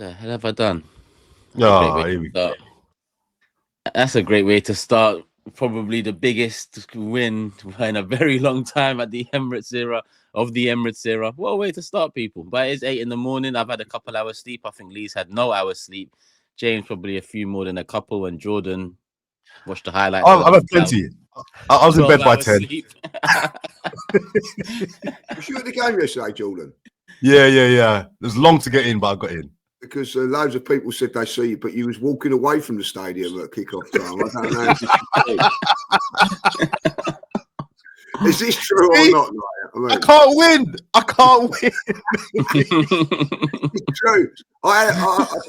the hell have I done? That's a great Oh, way here to we go. start. That's a great way to start. Probably the biggest win in a very long time at the Emirates era of the Emirates era. What a way to start, people. But it's 8 in the morning. I've had a couple hours sleep. I think Lee's had no hours sleep. James probably a few more than a couple. And Jordan watched the highlights. I've had plenty. I was in 12 bed by hours 10. sleep. Was you at the game yesterday, Jordan? Yeah. It was long to get in, but I got in. Because loads of people said they see you, but you was walking away from the stadium at kick-off time. I don't know if this is true. Is this true or not? I can't win. It's true. I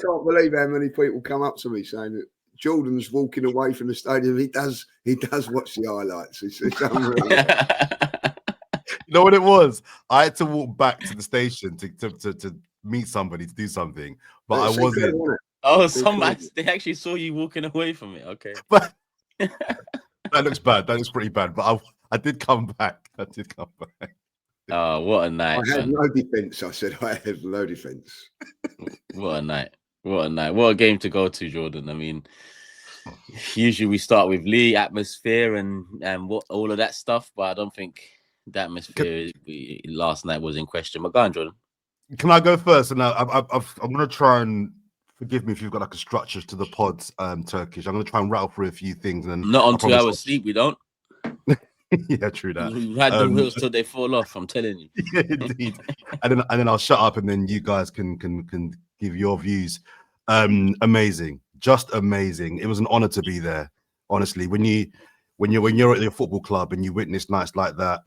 can't believe how many people come up to me saying that Jordan's walking away from the stadium. He does watch the highlights. It's unreal. You know what it was? I had to walk back to the station to meet somebody to do something, but I wasn't. Oh, they actually saw you walking away from it. Okay, but that looks bad. That looks pretty bad. But I did come back. Oh, what a night! I had no defense. I said I had no defense. What a night! What a game to go to, Jordan. I mean, usually we start with Lee, atmosphere, and what all of that stuff, but I don't think the atmosphere last night was in question. But go on, Jordan. Can I go first? And I'm going to try and forgive me if you've got like a structure to the pods, Turkish. I'm going to try and rattle through a few things. And then not on 2 hours sleep, we don't. Yeah, true that. You had the wheels till they fall off. I'm telling you. Yeah, indeed. and then I'll shut up, and then you guys can give your views. Amazing, just amazing. It was an honor to be there. Honestly, when you're at your football club and you witness nights like that,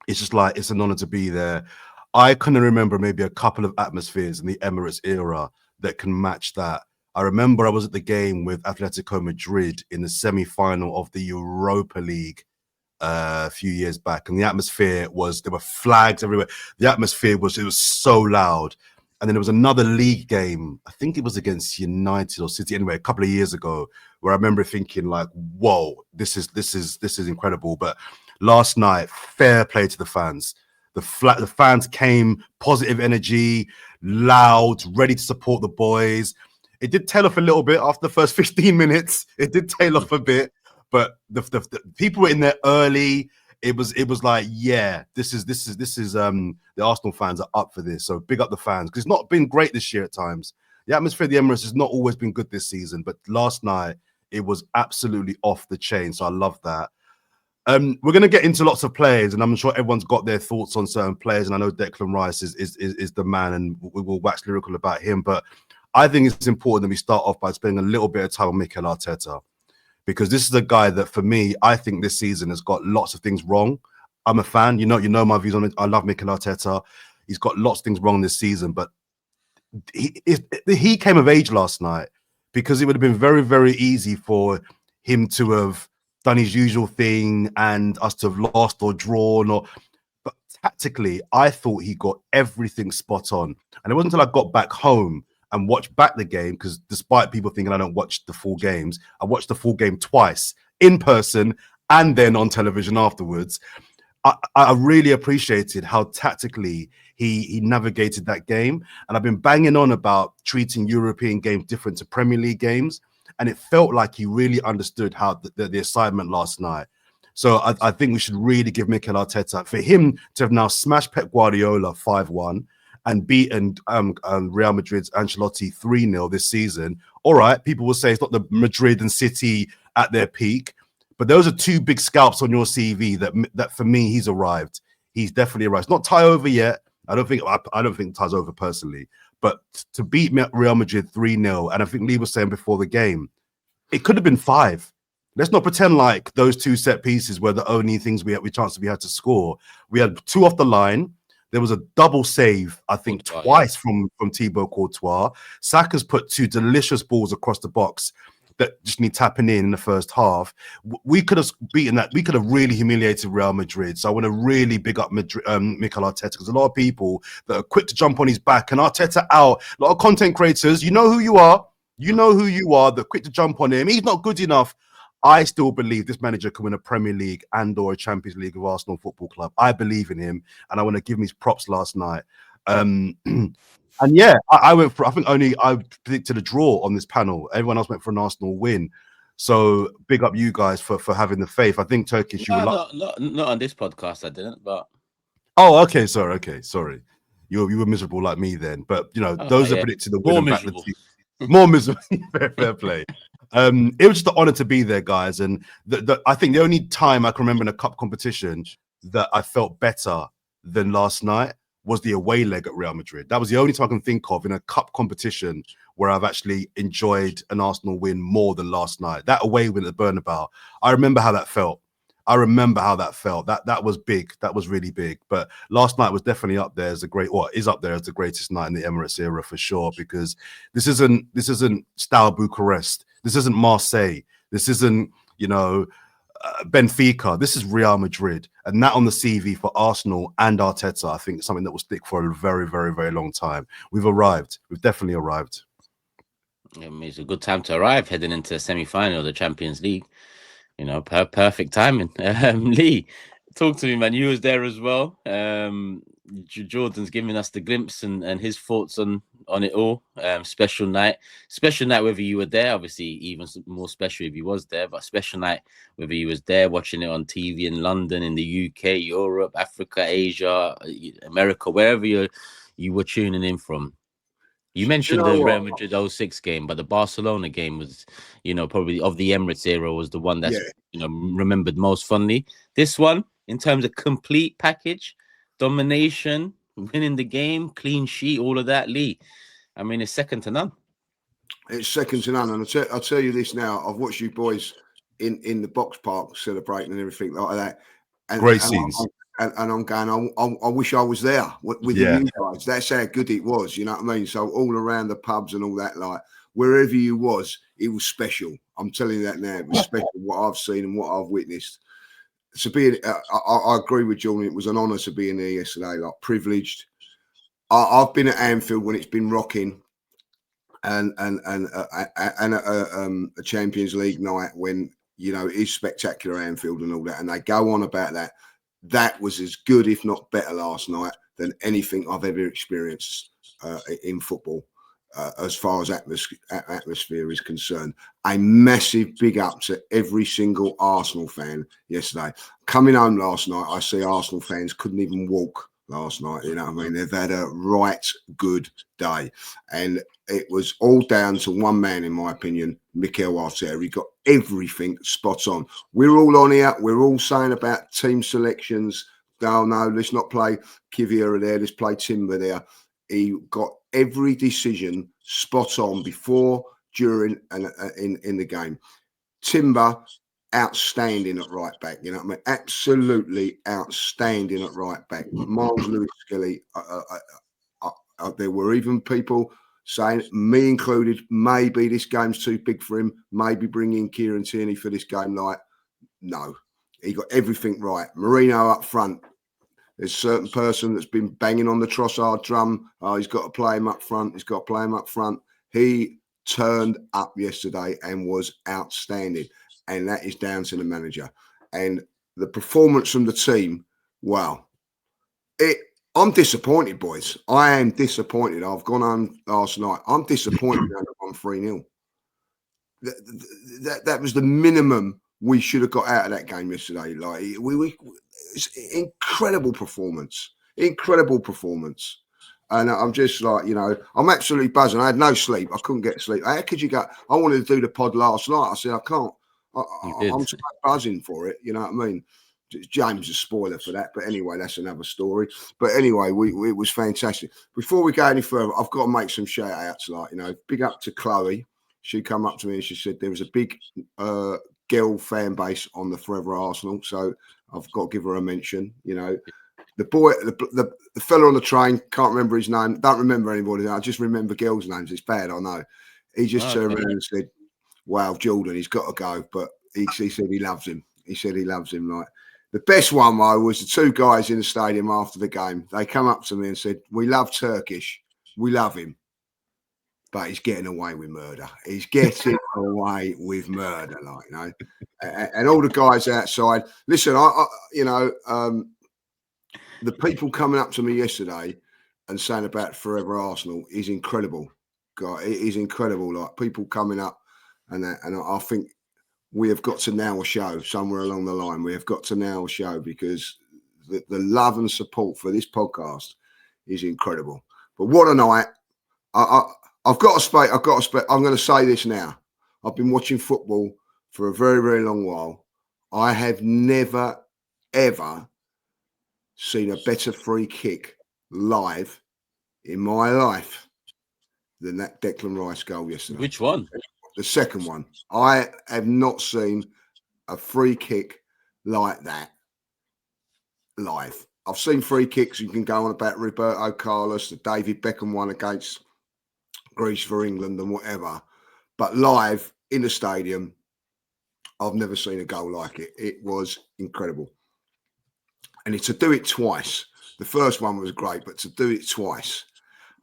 it's just like it's an honor to be there. I couldn't remember maybe a couple of atmospheres in the Emirates era that can match that. I remember I was at the game with Atletico Madrid in the semi-final of the Europa League a few years back, and the atmosphere was, there were flags everywhere. The atmosphere was, it was so loud. And then there was another league game, I think it was against United or City anyway, a couple of years ago, where I remember thinking like, whoa, this is incredible. But last night, fair play to the fans. The fans came, positive energy, loud, ready to support the boys. It did tail off a little bit after the first 15 minutes. It did tail off a bit, but the people were in there early. It was like, yeah, this is the Arsenal fans are up for this. So big up the fans, because it's not been great this year at times. The atmosphere of the Emirates has not always been good this season, but last night it was absolutely off the chain. So I love that. We're going to get into lots of players, and I'm sure everyone's got their thoughts on certain players. And I know Declan Rice is the man, and we will wax lyrical about him. But I think it's important that we start off by spending a little bit of time on Mikel Arteta, because this is a guy that, for me, I think this season has got lots of things wrong. I'm a fan. You know my views on it. I love Mikel Arteta. He's got lots of things wrong this season, but he came of age last night, because it would have been very, very easy for him to have done his usual thing and us to have lost or drawn. But tactically, I thought he got everything spot on. And it wasn't until I got back home and watched back the game, because despite people thinking I don't watch the full games, I watched the full game twice, in person and then on television afterwards. I really appreciated how tactically he navigated that game. And I've been banging on about treating European games different to Premier League games. And it felt like he really understood how the assignment last night. So I think we should really give Mikel Arteta, for him to have now smashed Pep Guardiola 5-1 and beaten Real Madrid's Ancelotti 3-0 this season. All right, people will say it's not the Madrid and City at their peak, but those are two big scalps on your CV that for me, he's arrived. He's definitely arrived. It's not tie over yet. I don't think tie's over personally. But to beat Real Madrid 3-0, and I think Lee was saying before the game, it could have been 5. Let's not pretend like those 2 set pieces were the only things we had to score. We had 2 off the line. There was a double save, I think, twice from Thibaut Courtois. Saka's put 2 delicious balls across the box that just need tapping in the first half. We could have beaten that. We could have really humiliated Real Madrid. So I want to really big up Mikel Arteta, because a lot of people that are quick to jump on his back and Arteta out. A lot of content creators, you know who you are. You know who you are. They're quick to jump on him. He's not good enough. I still believe this manager can win a Premier League and or a Champions League of Arsenal Football Club. I believe in him, and I want to give him his props last night. And yeah, I went for, I think only I predicted a draw on this panel. Everyone else went for an Arsenal win. So big up you guys for having the faith. I think Turkish, you were like, not on this podcast. I didn't, but oh, okay, sorry, you were miserable like me then. But you know, those are yeah. predicted the win More and back the miserable. team. More miserable. fair play. It was just an honor to be there, guys. And I think the only time I can remember in a cup competition that I felt better than last night was the away leg at Real Madrid. That was the only time I can think of in a cup competition where I've actually enjoyed an Arsenal win more than last night. That away win at the Bernabeu, I remember how that felt. That was big. That was really big. But last night was definitely up there as is up there as the greatest night in the Emirates era for sure, because this isn't Steaua Bucharest. This isn't Marseille. This isn't, you know, Benfica. This is Real Madrid, and that on the CV for Arsenal and Arteta, I think it's something that will stick for a very, very, very long time. We've arrived. We've definitely arrived. It's a good time to arrive heading into the semi-final of the Champions League. You know, perfect timing. Lee, talk to me, man. You was there as well. Jordan's giving us the glimpse and his thoughts on it all. Special night, whether you were there. Obviously, even more special if you was there, but special night whether you was there watching it on TV in London, in the UK, Europe, Africa, Asia, America, wherever you were tuning in from. You mentioned the Real Madrid 06 game, but the Barcelona game was, you know, probably of the Emirates era was the one that's, you know, remembered most fondly. This one, in terms of complete package, domination, winning the game, clean sheet, all of that, Lee, I mean, it's second to none. It's second to none. And I'll tell you this now, I've watched you boys in the box park celebrating and everything like that. And, great scenes. And I'm going, I wish I was there with you guys. That's how good it was, you know what I mean? So all around the pubs and all that, like wherever you was, it was special. I'm telling you that now. It was special what I've seen and what I've witnessed. To be, I agree with Jordan. It was an honour to be in there yesterday, like privileged. I've been at Anfield when it's been rocking, and a Champions League night when, you know, it is spectacular Anfield and all that, and they go on about that. That was as good, if not better, last night than anything I've ever experienced in football, as far as atmosphere is concerned. A massive big up to every single Arsenal fan yesterday. Coming home last night, I see Arsenal fans couldn't even walk last night. You know what I mean? They've had a right good day. And it was all down to one man, in my opinion, MIKEL. He got everything spot on. We're all on here. We're all saying about team selections. No, let's not play Kivier there. Let's play Timber there. He got every decision spot on before, during, and in the game. Timber, outstanding at right back. You know what I mean? Absolutely outstanding at right back. Miles Lewis-Skelly. There were even people saying, me included, maybe this game's too big for him. Maybe bring in Kieran Tierney for this game. Like, no, he got everything right. MERINO up front. There's a certain person that's been banging on the Trossard drum. Oh, he's got to play him up front. He turned up yesterday and was outstanding. And that is down to the manager. And the performance from the team, wow. I'm disappointed, boys. I am disappointed. I've gone on last night. I'm disappointed on 3-0. That was the minimum we should have got out of that game yesterday. Like it's incredible performance. And I'm just like, you know, I'm absolutely buzzing. I had no sleep. I couldn't get sleep. How could you go? I wanted to do the pod last night. I said, I can't. I'm so buzzing for it. You know what I mean? James is a spoiler for that. But anyway, that's another story. But anyway, it was fantastic. Before we go any further, I've got to make some shout outs. Like, you know, big up to Chloe. She come up to me and she said there was a big girl fan base on the Fourever Arsenal. So I've got to give her a mention. You know, the boy, the fella on the train, can't remember his name. Don't remember anybody. I just remember girls' names. It's bad, I know. He just turned around and said, wow, Jordan, he's got to go. But he said he loves him. He said he loves him. Like, the best one, though, was the two guys in the stadium after the game. They come up to me and said, we love Turkish. We love him. But he's getting away with murder. He's getting away with murder, like, you know. And all the guys outside. Listen, you know, the people coming up to me yesterday and saying about Forever Arsenal is incredible. God, it is incredible. Like people coming up and that, and I think we have got to now show somewhere along the line. We have got to now show because the love and support for this podcast is incredible. But what a night! I've got to speak. I'm going to say this now. I've been watching football for a very, very long while. I have never, ever seen a better free kick live in my life than that Declan Rice goal yesterday. Which one? The second one. I have not seen a free kick like that live. I've seen free kicks. You can go on about Roberto Carlos, the David Beckham one against Greece for England and whatever. But live in the stadium, I've never seen a goal like it. It was incredible. And to do it twice, the first one was great, but to do it twice,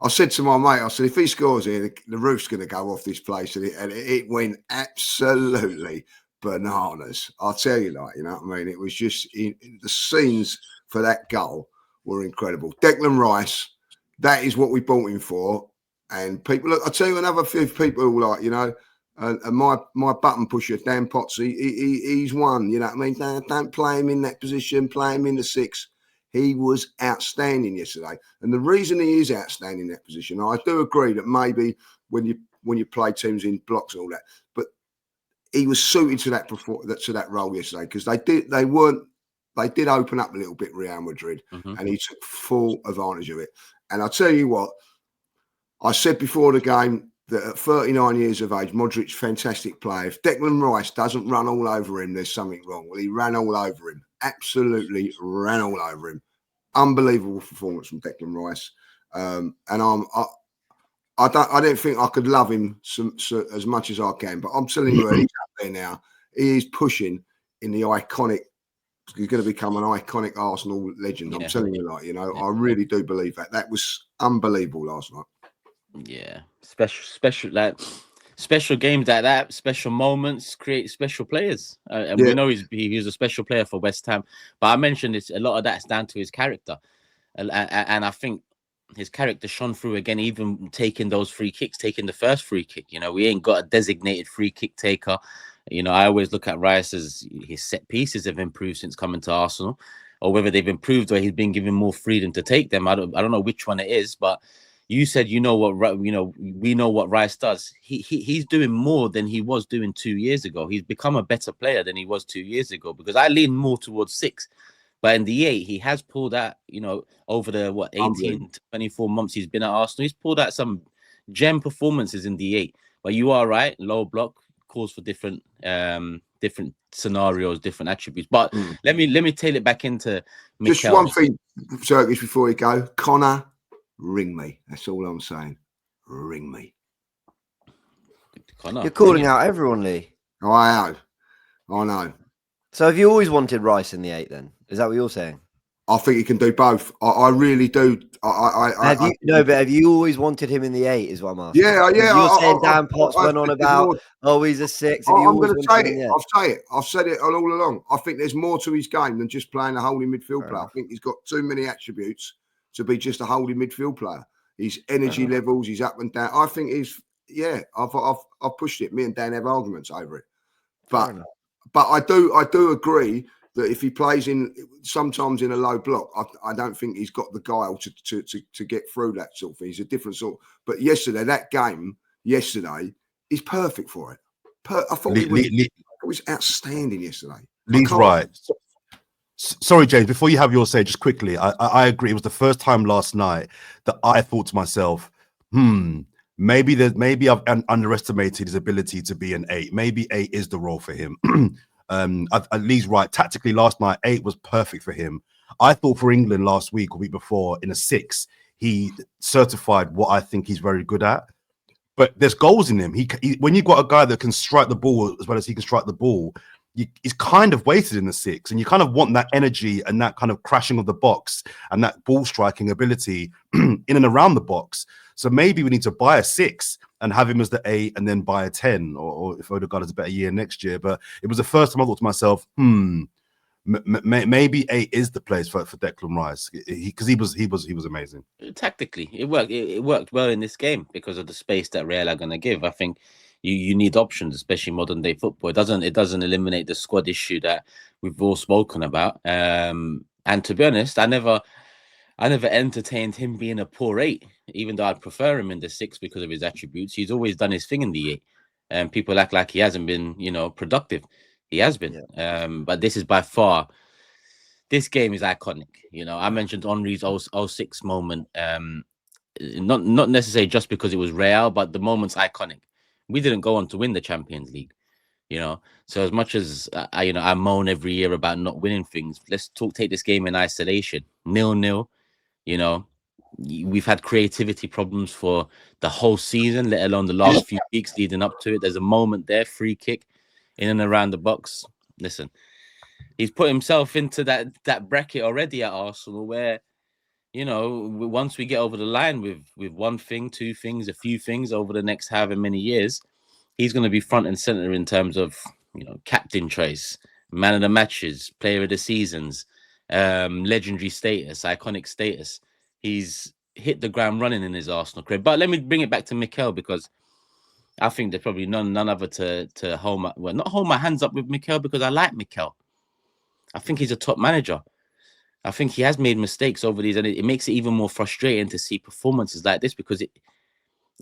I said to my mate, I said, if he scores here, the roof's going to go off this place. And it went absolutely bananas. I'll tell you, like, you know what I mean? It was just, the scenes for that goal were incredible. Declan Rice, that is what we bought him for. And people, look, I'll tell you another few people who like, you know, and my button pusher, Dan Potts, he's one, you know what I mean? Don't play him in that position, play him in the 6. He was outstanding yesterday. And the reason he is outstanding in that position, I do agree that maybe when you play teams in blocks and all that, but he was suited to that role yesterday because they did open up a little bit, Real Madrid, and he took full advantage of it. And I'll tell you what, I said before the game that at 39 years of age, Modric's fantastic player. If Declan Rice doesn't run all over him, there's something wrong. Well, he ran all over him. Absolutely ran all over him. Unbelievable performance from Declan Rice. And I don't think I could love him as much as I can, but I'm telling you, he's up there now. He is pushing in the iconic. He's going to become an iconic Arsenal legend. I'm telling you, like, you know, I really do believe that. That was unbelievable last night. Yeah, special games like that, special moments create special players, and we know he's a special player for West Ham. But I mentioned this, a lot of that's down to his character, and I think his character shone through again, even taking those free kicks, taking the first free kick. You know, we ain't got a designated free kick taker. You know, I always look at Rice as his set pieces have improved since coming to Arsenal, or whether they've improved or he's been given more freedom to take them. I don't know which one it is, but you said we know what Rice does. He's doing more than he was doing 2 years ago. He's become a better player than he was 2 years ago because I lean more towards 6. But in the 8, he has pulled out, you know, over the 18 to 24 months he's been at Arsenal, he's pulled out some gem performances in the 8. But you are right, low block calls for different scenarios, different attributes. But let me tail it back into MIKEL. Just one thing, Turkish, before we go, Connor. Ring me. That's all I'm saying. Ring me. You're calling out everyone, Lee. Oh, I know. So have you always wanted Rice in the 8 then? Is that what you're saying? I think he can do both. I really do. Have you always wanted him in the 8 is what I'm asking? Yeah. You're saying Dan Potts went on about, he's a 6. I'm going to say it. I'll say it. I've said it all along. I think there's more to his game than just playing a holding midfield player. I think he's got too many attributes to be just a holding midfield player. His energy levels, he's up and down. I think I've pushed it. Me and Dan have arguments over it. But I do agree that if he plays sometimes in a low block, I don't think he's got the guile to get through that sort of thing. He's a different sort. But that game yesterday is perfect for it. I thought it was outstanding yesterday. Lee's right. Sorry, James, before you have your say, just quickly, I agree. It was the first time last night that I thought to myself, maybe I've underestimated his ability to be an 8. Maybe 8 is the role for him. Lee's right. Tactically, last night, 8 was perfect for him. I thought for England last week or week before, in a 6, he certified what I think he's very good at. But there's goals in him. He when you've got a guy that can strike the ball as well as he can strike the ball, he's kind of weighted in the 6, and you kind of want that energy and that kind of crashing of the box and that ball striking ability in and around the box. So maybe we need to buy a 6 and have him as the 8 and then buy a 10, or if Odegaard has a better year next year. But it was the first time I thought to myself, maybe 8 is the place for Declan Rice, because he was amazing. Tactically, it worked. It worked well in this game because of the space that Real are going to give. I think you need options, especially modern day football. It doesn't eliminate the squad issue that we've all spoken about. And to be honest, I never entertained him being a poor 8, even though I'd prefer him in the 6 because of his attributes. He's always done his thing in the 8, and people act like he hasn't been, productive. He has been. Yeah. But this is by far. This game is iconic. I mentioned Henry's 06 moment. Not necessarily just because it was Real, but the moment's iconic. We didn't go on to win the Champions League, So as much as I moan every year about not winning things, let's take this game in isolation. 0-0. We've had creativity problems for the whole season, let alone the last few weeks leading up to it. There's a moment there, free kick in and around the box. Listen. He's put himself into that bracket already at Arsenal where, once we get over the line with one thing, two things, a few things over the next however many years, he's going to be front and center in terms of, captain choice, man of the matches, player of the seasons, legendary status, iconic status. He's hit the ground running in his Arsenal career. But let me bring it back to Mikel, because I think there's probably none other to hold not hold my hands up with Mikel, because I like Mikel. I think he's a top manager. I think he has made mistakes over these, and it makes it even more frustrating to see performances like this, because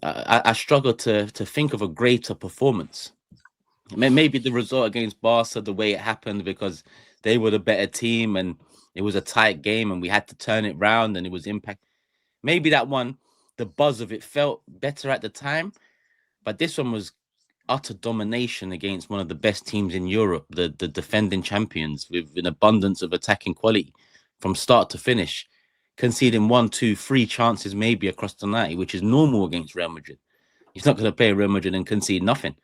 I struggle to think of a greater performance. Maybe the result against Barca, the way it happened, because they were the better team and it was a tight game and we had to turn it round and it was impact. Maybe that one, the buzz of it felt better at the time, but this one was utter domination against one of the best teams in Europe, the defending champions, with an abundance of attacking quality from start to finish, conceding 1, 2, 3 chances maybe across the night, which is normal against Real Madrid. He's not going to play Real Madrid and concede nothing.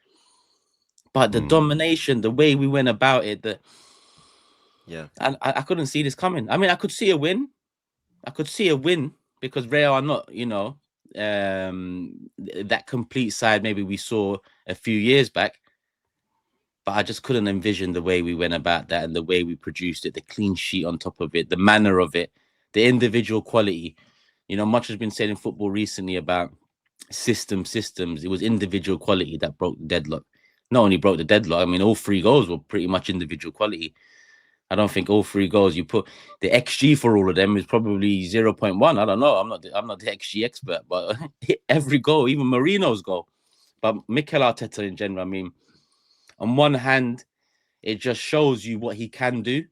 But the domination, the way we went about it, I couldn't see this coming. I mean, I could see a win. Because Real are not, that complete side maybe we saw a few years back, but I just couldn't envision the way we went about that and the way we produced it, the clean sheet on top of it, the manner of it, the individual quality. Much has been said in football recently about systems. It was individual quality that broke the deadlock. Not only broke the deadlock, I mean, all 3 goals were pretty much individual quality. I don't think all 3 goals, you put the XG for all of them is probably 0.1. I don't know. I'm not the XG expert, but every goal, even MERINO's goal. But Mikel Arteta in general, I mean, on one hand, it just shows you what he can do.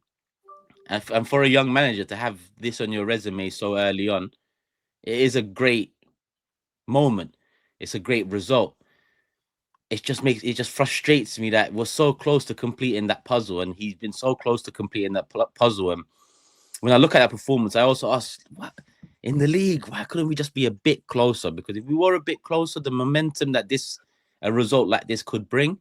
And for a young manager to have this on your resume so early on, it is a great moment. It's a great result. It just frustrates me that we're so close to completing that puzzle, and he's been so close to completing that puzzle. And when I look at that performance, I also ask, what in the league, why couldn't we just be a bit closer? Because if we were a bit closer, the momentum that a result like this could bring,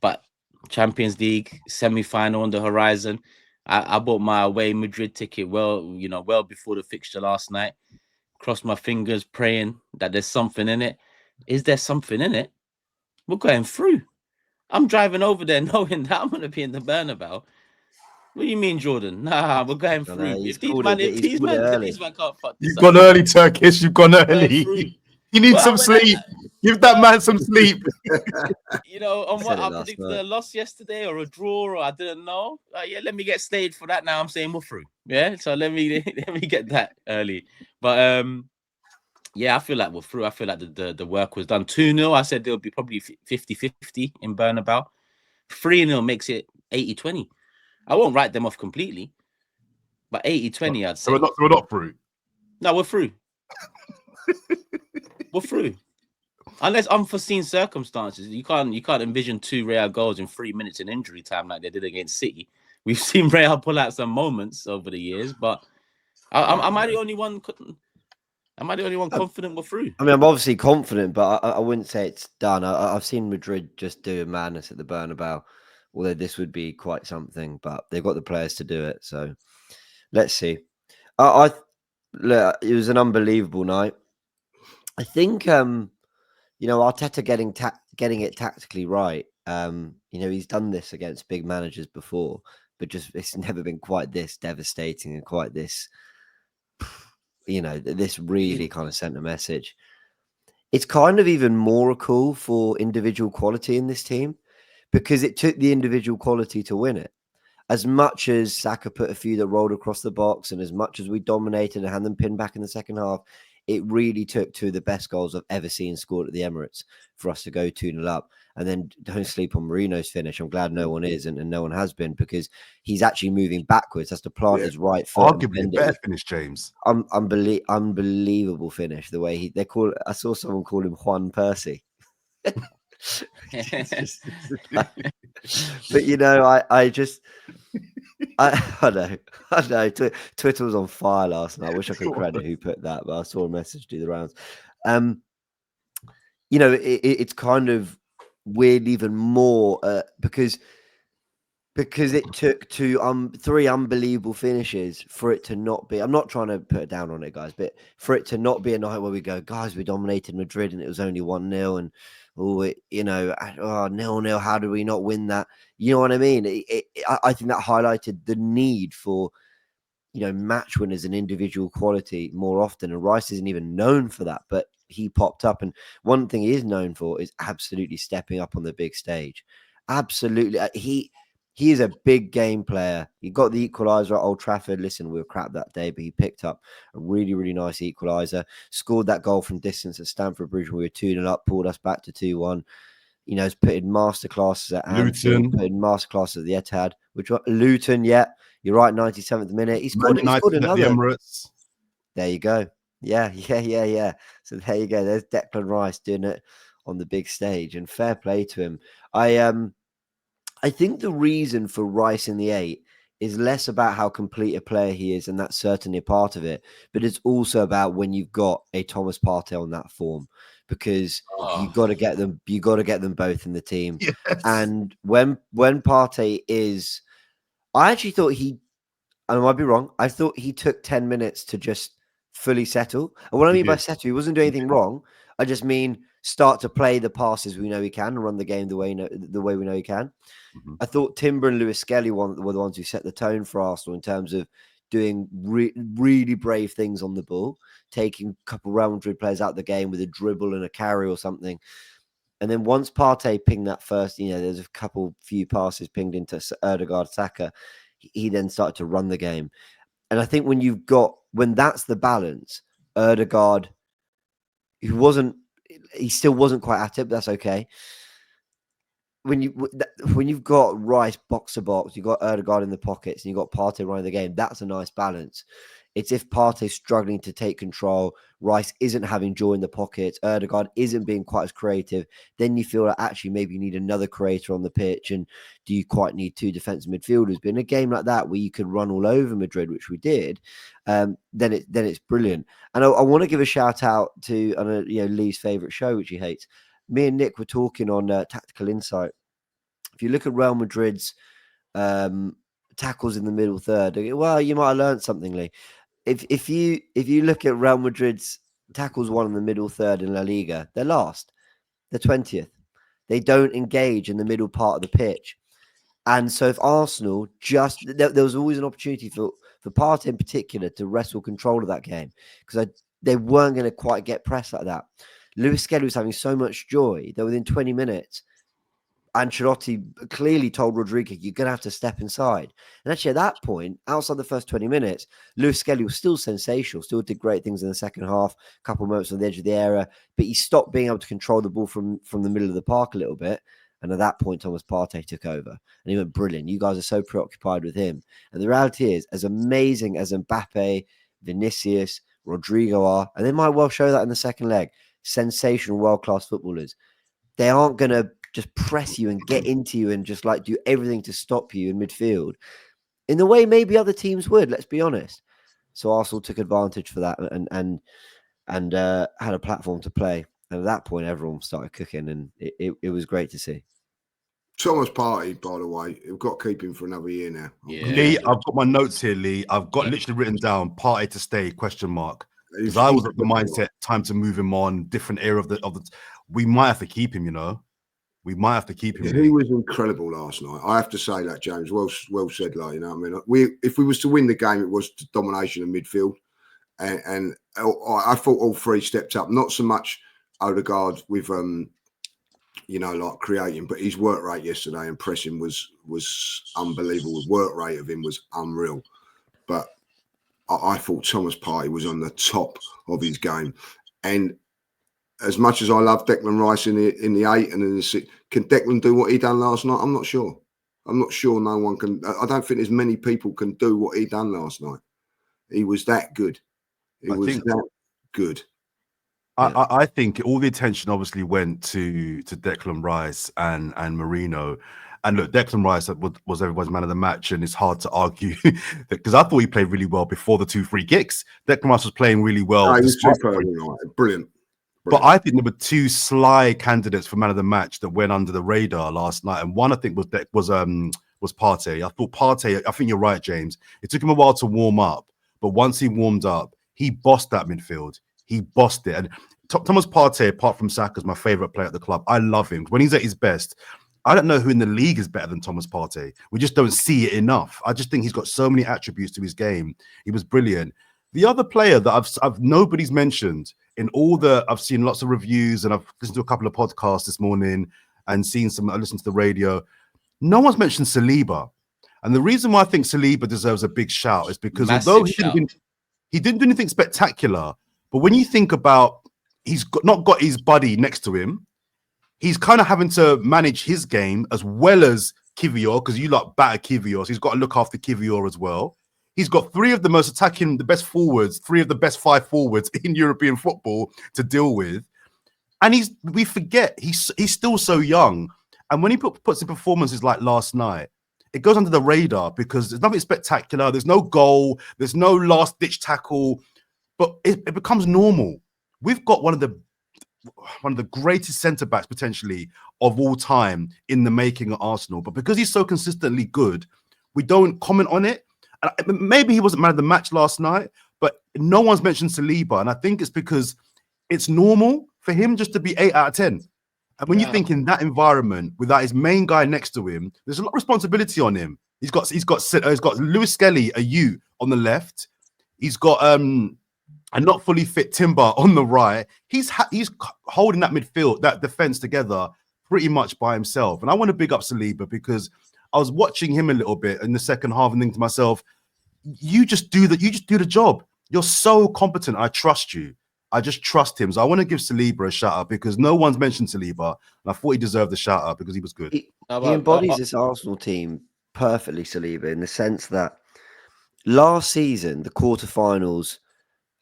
but Champions League semi-final on the horizon. I bought my away Madrid ticket well before the fixture last night. Crossed my fingers, praying that there's something in it. Is there something in it? We're going through. I'm driving over there knowing that I'm going to be in the Bernabeu. What do you mean, Jordan? Nah, we're going through. If these man can't fuck this You've gone early, Turkish. You've gone early. You need some sleep. Give that man some sleep. On what I predicted a loss yesterday or a draw, or I didn't know. Let me get stayed for that now. I'm saying we're through. Yeah, so let me get that early. But I feel like we're through. I feel like the work was done. 2-0, I said there'll be probably 50-50 in Bernabeu. 3-0 makes it 80-20. I won't write them off completely, but 80-20, I'd say. So we're not through. No, we're through. We're through. Unless unforeseen circumstances, you can't envision 2 Real goals in 3 minutes in injury time like they did against City. We've seen Real pull out some moments over the years, but am I the only one? Am I the only one confident we're through? I mean, I'm obviously confident, but I wouldn't say it's done. I've seen Madrid just do a madness at the Bernabeu, although this would be quite something. But they've got the players to do it, so let's see. It was an unbelievable night. I think Arteta getting it tactically right You know, he's done this against big managers before, but just it's never been quite this devastating and quite this, you know, this really kind of sent a message. It's kind of even more cool for individual quality in this team because it took the individual quality to win it. As much as Saka put a few that rolled across the box, and as much as we dominated and had them pinned back in the second half, it really took two of the best goals I've ever seen scored at the Emirates for us to go 2-0 up. And then don't sleep on Merino's finish. I'm glad no one is, and no one has been, because he's actually moving backwards. Has to plant his right foot. Arguably a better finish, James. Unbelievable finish. The way they call it. I saw someone call him Juan Percy. But you know, I know. Twitter was on fire last night. I wish I could credit who put that, but I saw a message do the rounds. You know, it's kind of weird even more because it took three unbelievable finishes for it to not be. I'm not trying to put it down on it, guys, but for it to not be a night where we go, guys, we dominated Madrid and it was only 1-0, and you know, 0-0. How did we not win that? You know what I mean? I think that highlighted the need for, you know, match winners and individual quality more often. And Rice isn't even known for that, but he popped up. And one thing he is known for is absolutely stepping up on the big stage. Absolutely. He is a big game player. He got the equaliser at Old Trafford. Listen, we were crap that day, but he picked up a really, really nice equaliser. Scored that goal from distance at Stamford Bridge when we were 2-0 up, pulled us back to 2-1. You know, has put in masterclasses at Anfield, put in masterclasses at the Etihad, which Luton, yeah, you're right, 97th minute. He scored another. The Emirates. There you go. Yeah. So there you go. There's Declan Rice doing it on the big stage, and fair play to him. I think the reason for Rice in the 8 is less about how complete a player he is, and that's certainly a part of it, but it's also about when you've got a Thomas Partey on that form, because you got to get them. You got to get them both in the team. Yes. And when Partey is, I actually thought I might be wrong. I thought he took 10 minutes to just fully settle. And what I mean by settle, he wasn't doing anything wrong. I just mean start to play the passes we know he can and run the game the way we know he can. Mm-hmm. I thought Timber and Lewis Skelly were the ones who set the tone for Arsenal in terms of doing really brave things on the ball, taking a couple Real Madrid players out of the game with a dribble and a carry or something. And then once Partey pinged that first, you know, there's a few passes pinged into Ødegaard, Saka, he then started to run the game. And I think when that's the balance, Ødegaard, he still wasn't quite at it, but that's okay. When you've got Rice box to box, you've got Ødegaard in the pockets, and you've got Partey running the game, that's a nice balance. It's if Partey's struggling to take control, Rice isn't having joy in the pockets, Ødegaard isn't being quite as creative, then you feel like actually maybe you need another creator on the pitch, and do you quite need two defensive midfielders? But in a game like that where you could run all over Madrid, which we did, then it's brilliant. And I want to give a shout out to Lee's favourite show, which he hates. Me and Nick were talking on Tactical Insight. If you look at Real Madrid's tackles in the middle third, well, you might have learned something, Lee. If you look at Real Madrid's tackles won in the middle third in La Liga, they're last. They're 20th. They don't engage in the middle part of the pitch. And so if Arsenal there was always an opportunity for Partey in particular to wrestle control of that game, because they weren't going to quite get pressed like that. Lewis Skelly was having so much joy that within 20 minutes, Ancelotti clearly told Rodriguez, you're going to have to step inside. And actually at that point, outside the first 20 minutes, Lewis Skelly was still sensational, still did great things in the second half, a couple of moments on the edge of the area, but he stopped being able to control the ball from the middle of the park a little bit. And at that point, Thomas Partey took over. And he went, brilliant. You guys are so preoccupied with him. And the reality is, as amazing as Mbappe, Vinicius, Rodrigo are, and they might well show that in the second leg, sensational world-class footballers, they aren't going to just press you and get into you and just like do everything to stop you in midfield in the way maybe other teams would, let's be honest. So Arsenal took advantage for that and had a platform to play. And at that point, everyone started cooking, and it was great to see. Thomas Partey, by the way, we've got to keep him for another year now. Yeah. Lee, I've got my notes here, Lee. I've got literally written down Partey to stay, ? Because I was at the mindset, time to move him on, different era of the. We might have to keep him, you know. we might have to keep him. Yeah, really. he was incredible last night. I have to say that, James. Well said. Like, you know, what I mean, if we was to win the game, it was domination in midfield, and I thought all three stepped up. Not so much Odegaard with you know, like creating, but his work rate yesterday and pressing was unbelievable. The work rate of him was unreal. But I thought Thomas Partey was on the top of his game, and as much as I love Declan Rice in the 8 and in the 6, can Declan do what he done last night? I'm not sure. I'm not sure no one can. I don't think as many people can do what he done last night. He was that good. He was that good. I think all the attention obviously went to Declan Rice and Merino. And look, Declan Rice was everyone's man of the match, and it's hard to argue because I thought he played really well before the 2 free kicks. Declan Rice was playing really well. He was superb tonight. Brilliant. But I think there were 2 sly candidates for man of the match that went under the radar last night, and one I think was Partey. I thought Partey. I think you're right, James. It took him a while to warm up, but once he warmed up, he bossed that midfield. He bossed it. And Thomas Partey, apart from Saka, is my favorite player at the club. I love him. When he's at his best, I don't know who in the league is better than Thomas Partey. We just don't see it enough. I just think he's got so many attributes to his game. He was brilliant. The other player that I've nobody's mentioned in all the, I've seen lots of reviews and I've listened to a couple of podcasts this morning and I listened to the radio. No one's mentioned Saliba. And the reason why I think Saliba deserves a big shout is because although he didn't do anything spectacular, but when you think about not got his buddy next to him, he's kind of having to manage his game as well as Kivior, because you lot batter Kivior, so he's got to look after Kivior as well. He's got 3 of the most attacking, the best forwards, 3 of the best 5 forwards in European football to deal with. And we forget he's still so young. And when he puts in performances like last night, it goes under the radar because there's nothing spectacular. There's no goal. There's no last-ditch tackle. But it becomes normal. We've got one of the greatest centre-backs potentially of all time in the making at Arsenal. But because he's so consistently good, we don't comment on it. And maybe he wasn't man of the match last night, but no one's mentioned Saliba. And I think it's because it's normal for him just to be 8 out of 10. And when you think in that environment, without his main guy next to him, there's a lot of responsibility on him. He's got Lewis Skelly, a U on the left. He's got a not fully fit Timber on the right. He's holding that midfield, that defense together pretty much by himself. And I want to big up Saliba because I was watching him a little bit in the second half and thinking to myself, you just do the job. You're so competent. I trust you. I just trust him. So I want to give Saliba a shout out because no one's mentioned Saliba. And I thought he deserved the shout out because he was good. He embodies this Arsenal team perfectly, Saliba, in the sense that last season, the quarterfinals,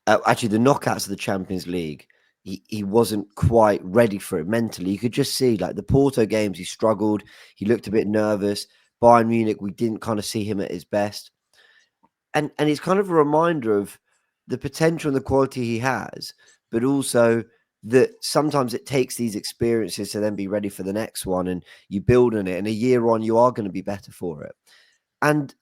actually the knockouts of the Champions League, he wasn't quite ready for it mentally. You could just see, like the Porto games, he struggled. He looked a bit nervous. Bayern Munich, we didn't kind of see him at his best. And it's kind of a reminder of the potential and the quality he has, but also that sometimes it takes these experiences to then be ready for the next one, and you build on it. And a year on, you are going to be better for it. And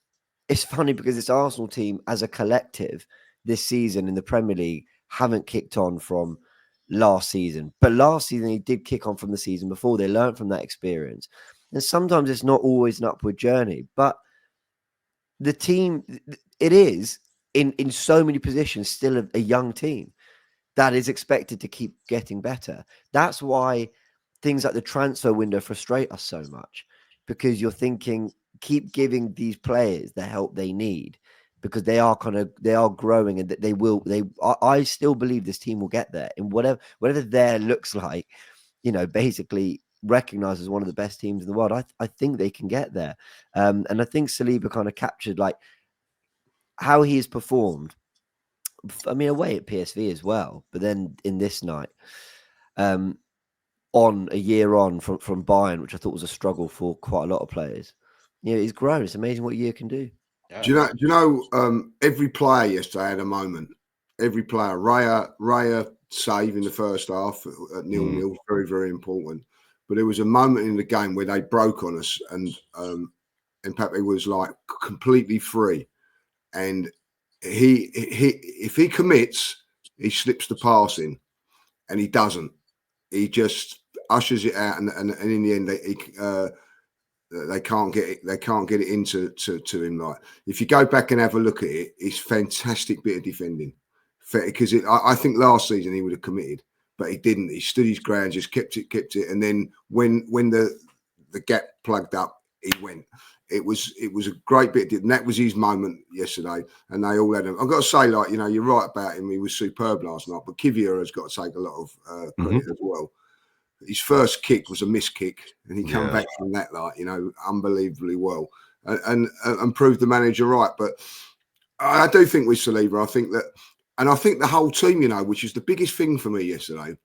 it's funny because this Arsenal team as a collective this season in the Premier League haven't kicked on from last season. But last season, he did kick on from the season before. They learned from that experience. And sometimes it's not always an upward journey, but the team, it is in so many positions still a young team that is expected to keep getting better. That's why things like the transfer window frustrate us so much, because you're thinking, keep giving these players the help they need, because they are growing, and that I still believe this team will get there in whatever there looks like, basically recognized as one of the best teams in the world. I think they can get there. And I think Saliba kind of captured like how he has performed. I mean, away at PSV as well, but then in this night, on a year on from Bayern, which I thought was a struggle for quite a lot of players. He's grown. It's amazing what a year can do. Do you know? Every player yesterday had a moment. Every player, Raya save in the first half at 0-0, very, very important. But there was a moment in the game where they broke on us, and Mbappe was like completely free. And if he commits, he slips the pass in, and he doesn't. He just ushers it out, and in the end they can't get it into to him. Like, if you go back and have a look at it, it's fantastic bit of defending. Because I think last season he would have committed, but he didn't. He stood his ground, just kept it, and then when the gap plugged up, he went. It was a great bit, and that was his moment yesterday. And they all had him. I've got to say, like, you know, you're right about him. He was superb last night, but Kivior has got to take a lot of credit as well. His first kick was a missed kick, and he came back from that, like, you know, unbelievably well, and proved the manager right. But I do think with Saliba, I think the whole team, you know, which is the biggest thing for me yesterday.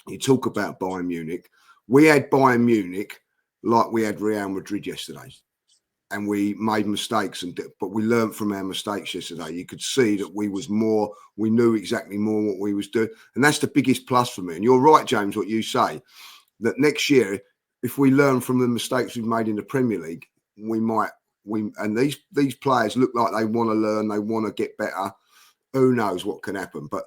You talk about Bayern Munich. We had Bayern Munich like we had Real Madrid yesterday. And we made mistakes, but we learned from our mistakes yesterday. You could see that we knew exactly more what we was doing. And that's the biggest plus for me. And you're right, James, what you say, that next year, if we learn from the mistakes we've made in the Premier League, and these players look like they want to learn, they want to get better. Who knows what can happen? But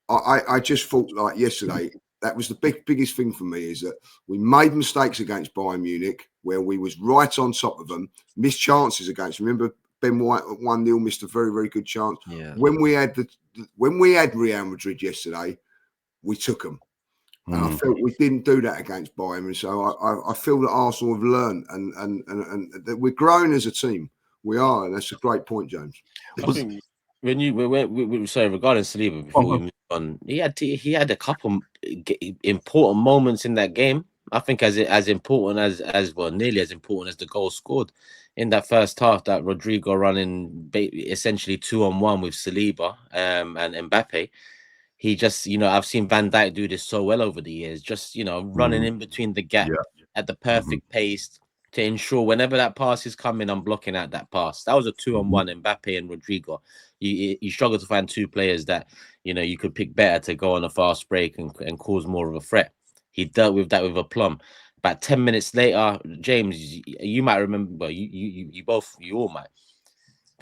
I just thought, like, yesterday, that was the biggest thing for me, is that we made mistakes against Bayern Munich where we was right on top of them, missed chances against. Remember, Ben White at 1-0 missed a very, very good chance. Yeah. When we had Real Madrid yesterday, we took them. And I felt we didn't do that against Bayern. And so I feel that Arsenal have learned and that we're growing as a team. We are, and that's a great point, James. I think when we sorry, regarding Saliba, before we move on, he had a couple important moments in that game. I think as important as well, nearly as important as the goal scored in that first half. That Rodrigo running essentially 2-on-1 with Saliba and Mbappe. He just, you know, I've seen Van Dijk do this so well over the years. Just, you know, running in between the gap at the perfect pace to ensure whenever that pass is coming, I'm blocking out that pass. That was a 2-on-1, Mbappe and Rodrigo. You struggle to find two players that, you know, you could pick better to go on a fast break and cause more of a threat. He dealt with that with aplomb. About 10 minutes later, James, you might remember, you all might.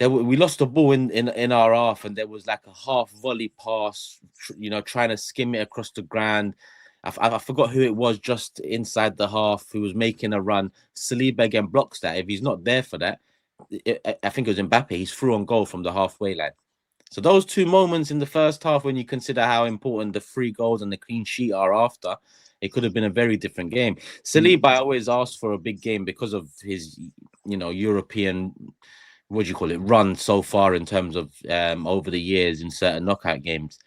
We lost the ball in our half, and there was like a half volley pass, you know, trying to skim it across the ground. I forgot who it was just inside the half who was making a run. Saliba again blocks that. If he's not there for that, I think it was Mbappe. He's through on goal from the halfway line. So those two moments in the first half, when you consider how important the 3 goals and the clean sheet are after, it could have been a very different game. Saliba, I always asked for a big game because of his, you know, European, what do you call it, run so far in terms of over the years in certain knockout games.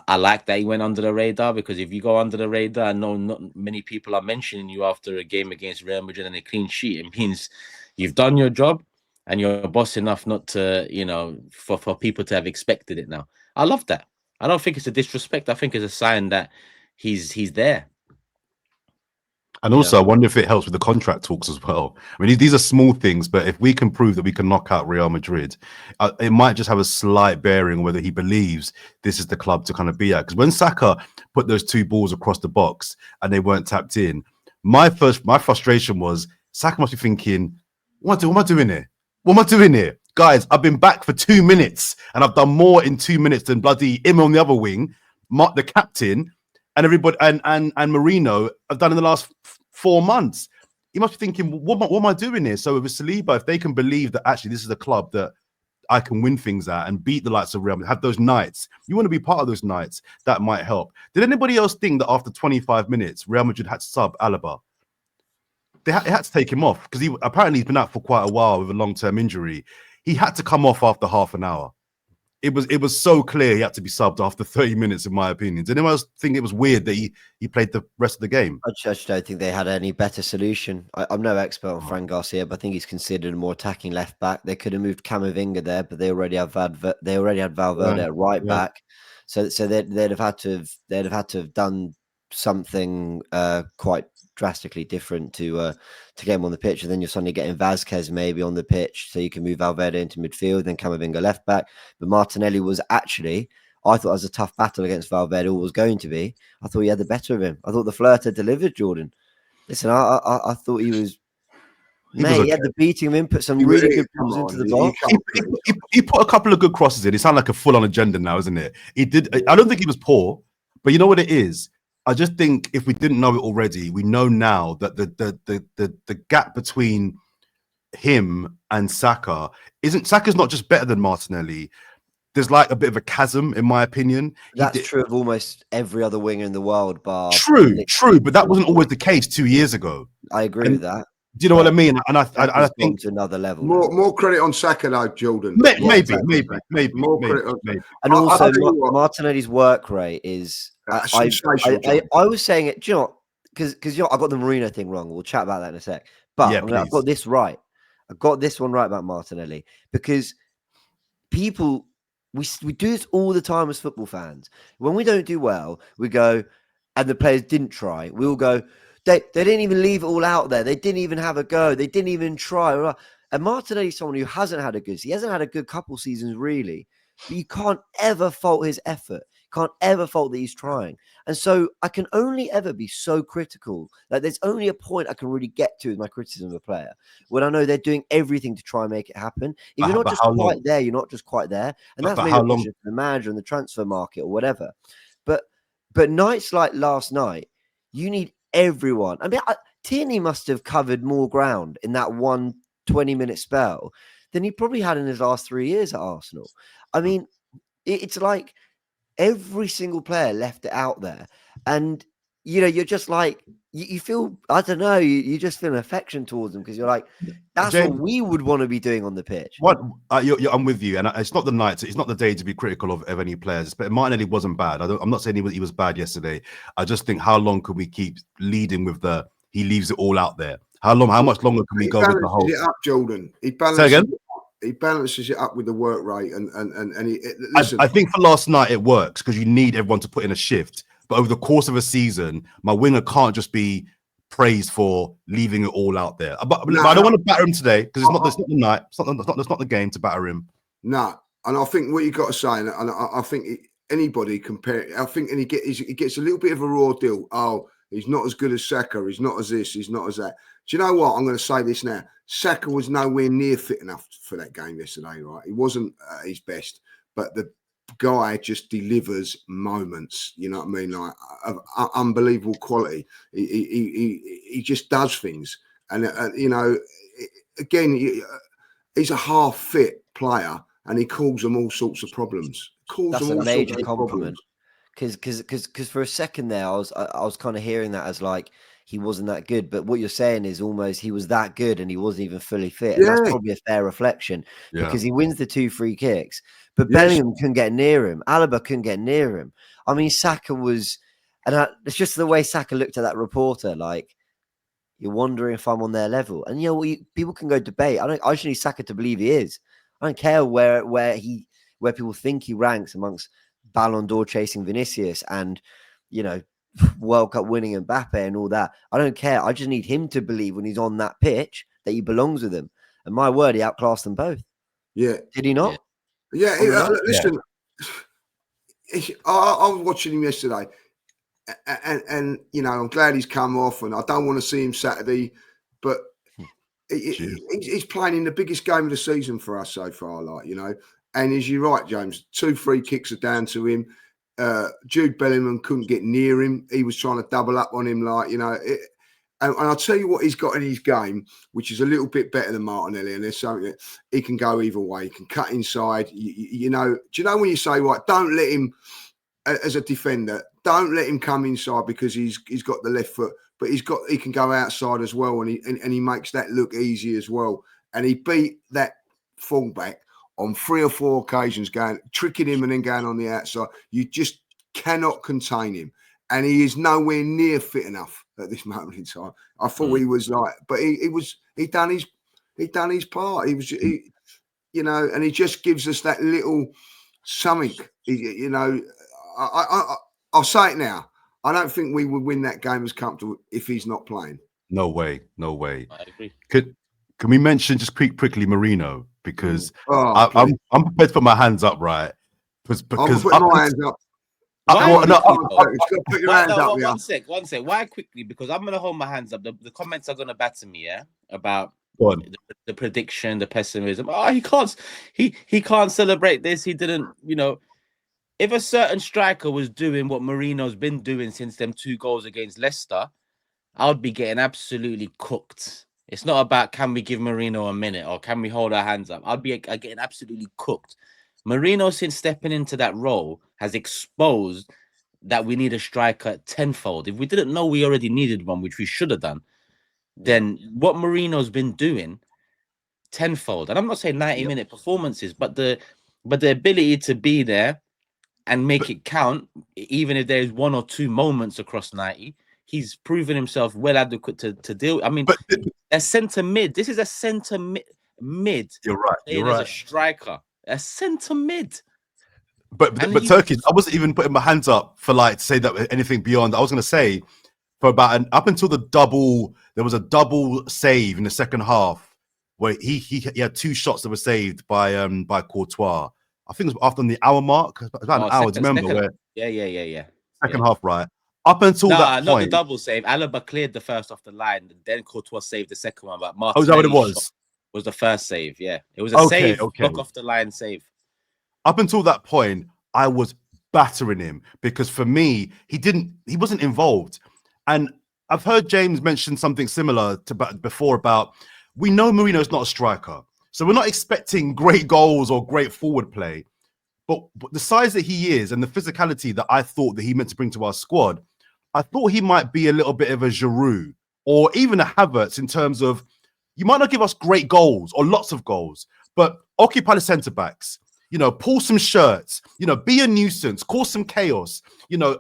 I like that he went under the radar, because if you go under the radar, I know not many people are mentioning you after a game against Real Madrid and a clean sheet. It means you've done your job and you're boss enough not to, you know, for people to have expected it now. I love that. I don't think it's a disrespect. I think it's a sign that he's there. And also, I wonder if it helps with the contract talks as well. I mean, these are small things, but if we can prove that we can knock out Real Madrid, it might just have a slight bearing whether he believes this is the club to kind of be at. Because when Saka put those 2 balls across the box and they weren't tapped in, my frustration was Saka must be thinking, what am I doing here? What am I doing here? Guys, I've been back for 2 minutes and I've done more in 2 minutes than bloody him on the other wing, Mark the captain, and everybody and MERINO have done in the last 4 months. He must be thinking, what am I doing here? So with Saliba, if they can believe that actually this is a club that I can win things at and beat the likes of Real Madrid, have those nights, you want to be part of those nights, that might help. Did anybody else think that after 25 minutes, Real Madrid had to sub Alaba? They had to take him off because he's been out for quite a while with a long-term injury. He had to come off after half an hour. It was so clear he had to be subbed after 30 minutes, in my opinion. Did anyone else think it was weird that he played the rest of the game? I just don't think they had any better solution. I'm no expert on Fran Garcia, but I think he's considered a more attacking left back. They could have moved Camavinga there, but they already had Valverde at right back. So they'd have had to have done something quite drastically different to get him on the pitch, and then you're suddenly getting Vazquez maybe on the pitch, so you can move Valverde into midfield, then Camavinga left back. But Martinelli was actually, I thought it was a tough battle against Valverde, or was going to be. I thought he had the better of him. I thought the flirt had delivered, Jordan. Listen, I thought he was. He had the beating of him, put some really good balls into the box. He put a couple of good crosses in. He sounded like a full-on agenda now, isn't it? He did. I don't think he was poor, but you know what it is? I just think if we didn't know it already, we know now that the gap between him and Saka's not just better than Martinelli. There's like a bit of a chasm, in my opinion. That's true of almost every other winger in the world, bar. True, but that wasn't always the case 2 years ago. I agree with that. Do you know what I mean? And I think to another level. More credit on Saka though, Jordan. Maybe. And also, Martinelli's work rate is. I was saying it. Do you know what? Because I got the Merino thing wrong. We'll chat about that in a sec. But I've got this right. I got this one right about Martinelli because people. We do this all the time as football fans. When we don't do well, we go, and the players didn't try. We all go. They didn't even leave it all out there. They didn't even have a go. They didn't even try. And Martinelli's someone who hasn't had a good. He hasn't had a good couple seasons really. But you can't ever fault his effort. Can't ever fault that he's trying. And so I can only ever be so critical. Like there's only a point I can really get to with my criticism of a player when I know they're doing everything to try and make it happen. If you're not just quite there, you're not just quite there. And that's maybe the manager and the transfer market or whatever. But nights like last night, you need everyone. I mean, Tierney must have covered more ground in that 1 20-minute spell than he probably had in his last 3 years at Arsenal. I mean, it's like every single player left it out there. And, you're just like, you feel, I don't know, you just feel an affection towards them because you're like, that's James, what we would want to be doing on the pitch. I'm with you. And it's not the night, it's not the day to be critical of any players. But Martinelli wasn't bad. I'm not saying he was bad yesterday. I just think how long could we keep leading with he leaves it all out there? How much longer can we go with the whole? It up, Jordan. He balances it up with the work rate listen. I think for last night it works because you need everyone to put in a shift. But over the course of a season, my winger can't just be praised for leaving it all out there. But I don't want to batter him today because it's not the night. It's not the game to batter him. No, and I think what you got to say, and I think anybody compare. I think he gets a little bit of a raw deal. Oh, he's not as good as Saka. He's not as this. He's not as that. Do you know what? I'm going to say this now. Saka was nowhere near fit enough for that game yesterday, right? He wasn't at his best, but the guy just delivers moments, you know what I mean, like of unbelievable quality. He just does things, and again, he's a half fit player, and he calls them all sorts of problems. That's a major compliment, because for a second there, I was kind of hearing that as like he wasn't that good, but what you're saying is almost he was that good and he wasn't even fully fit. And that's probably a fair reflection because he wins the 2 free kicks. But Bellingham couldn't get near him. Alaba couldn't get near him. I mean, Saka was, and it's just the way Saka looked at that reporter, like, you're wondering if I'm on their level. And people can go debate. I just need Saka to believe he is. I don't care where people think he ranks amongst Ballon d'Or chasing Vinicius and, World Cup winning Mbappe and all that. I don't care. I just need him to believe when he's on that pitch that he belongs with them. And my word, he outclassed them both. Yeah. Did he not? Yeah, listen, I was watching him yesterday, and I'm glad he's come off, and I don't want to see him Saturday, but he's playing in the biggest game of the season for us so far, and as you're right, James, 2 free kicks are down to him. Jude Bellingham couldn't get near him. He was trying to double up on him, and I'll tell you what he's got in his game, which is a little bit better than Martinelli. And there's something that he can go either way. He can cut inside. Do you know when you say, right, don't let him, as a defender, don't let him come inside because he's got the left foot, but he can go outside as well, and he makes that look easy as well. And he beat that fullback on 3 or 4 occasions, tricking him and then going on the outside. You just cannot contain him. And he is nowhere near fit enough at this moment in time. I thought he was but he done his part. He was, and he just gives us that little something. I'll say it now. I don't think we would win that game as comfortable if he's not playing. No way. I agree. Can we mention just quickly Merino because I'm prepared to put my hands up, right? Because I'm putting my hands up. Put your hands up. One sec. Why quickly? Because I'm going to hold my hands up. The comments are going to batter me, about the prediction, the pessimism. Oh, he can't celebrate this. He didn't, if a certain striker was doing what Merino's been doing since them 2 goals against Leicester, I would be getting absolutely cooked. It's not about can we give Merino a minute or can we hold our hands up. I'd be getting absolutely cooked. Merino, since stepping into that role, has exposed that we need a striker tenfold. If we didn't know we already needed one, which we should have done, then what Merino's been doing tenfold. And I'm not saying 90-minute performances, but the ability to be there and make it count, even if there's 1 or 2 moments across 90. He's proven himself well adequate to deal. I mean, But a centre mid. This is a centre mid. you're right. Playing You're as right. a striker, a centre mid. But Turkish, I wasn't even putting my hands up for like to say that anything beyond. I was going to say for about up until the double, there was a double save in the second half where he had 2 shots that were saved by Courtois. I think it was after the hour mark, about an hour. Do you remember? Where Yeah. second half, right? Up until that not the point, double save. Alaba cleared the first off the line, then Courtois saved the second one. But oh, is that what it Martinelli's was? shot was the first save. Yeah, it was a Okay, save, okay. block off the line save. Up until that point, I was battering him because for me, he wasn't involved. And I've heard James mention something similar to before about we know Merino's not a striker, so we're not expecting great goals or great forward play. But the size that he is and the physicality that I thought that he meant to bring to our squad, I thought he might be a little bit of a Giroud or even a Havertz in terms of you might not give us great goals or lots of goals, but occupy the centre backs. You know, pull some shirts, you know, be a nuisance, cause some chaos, you know,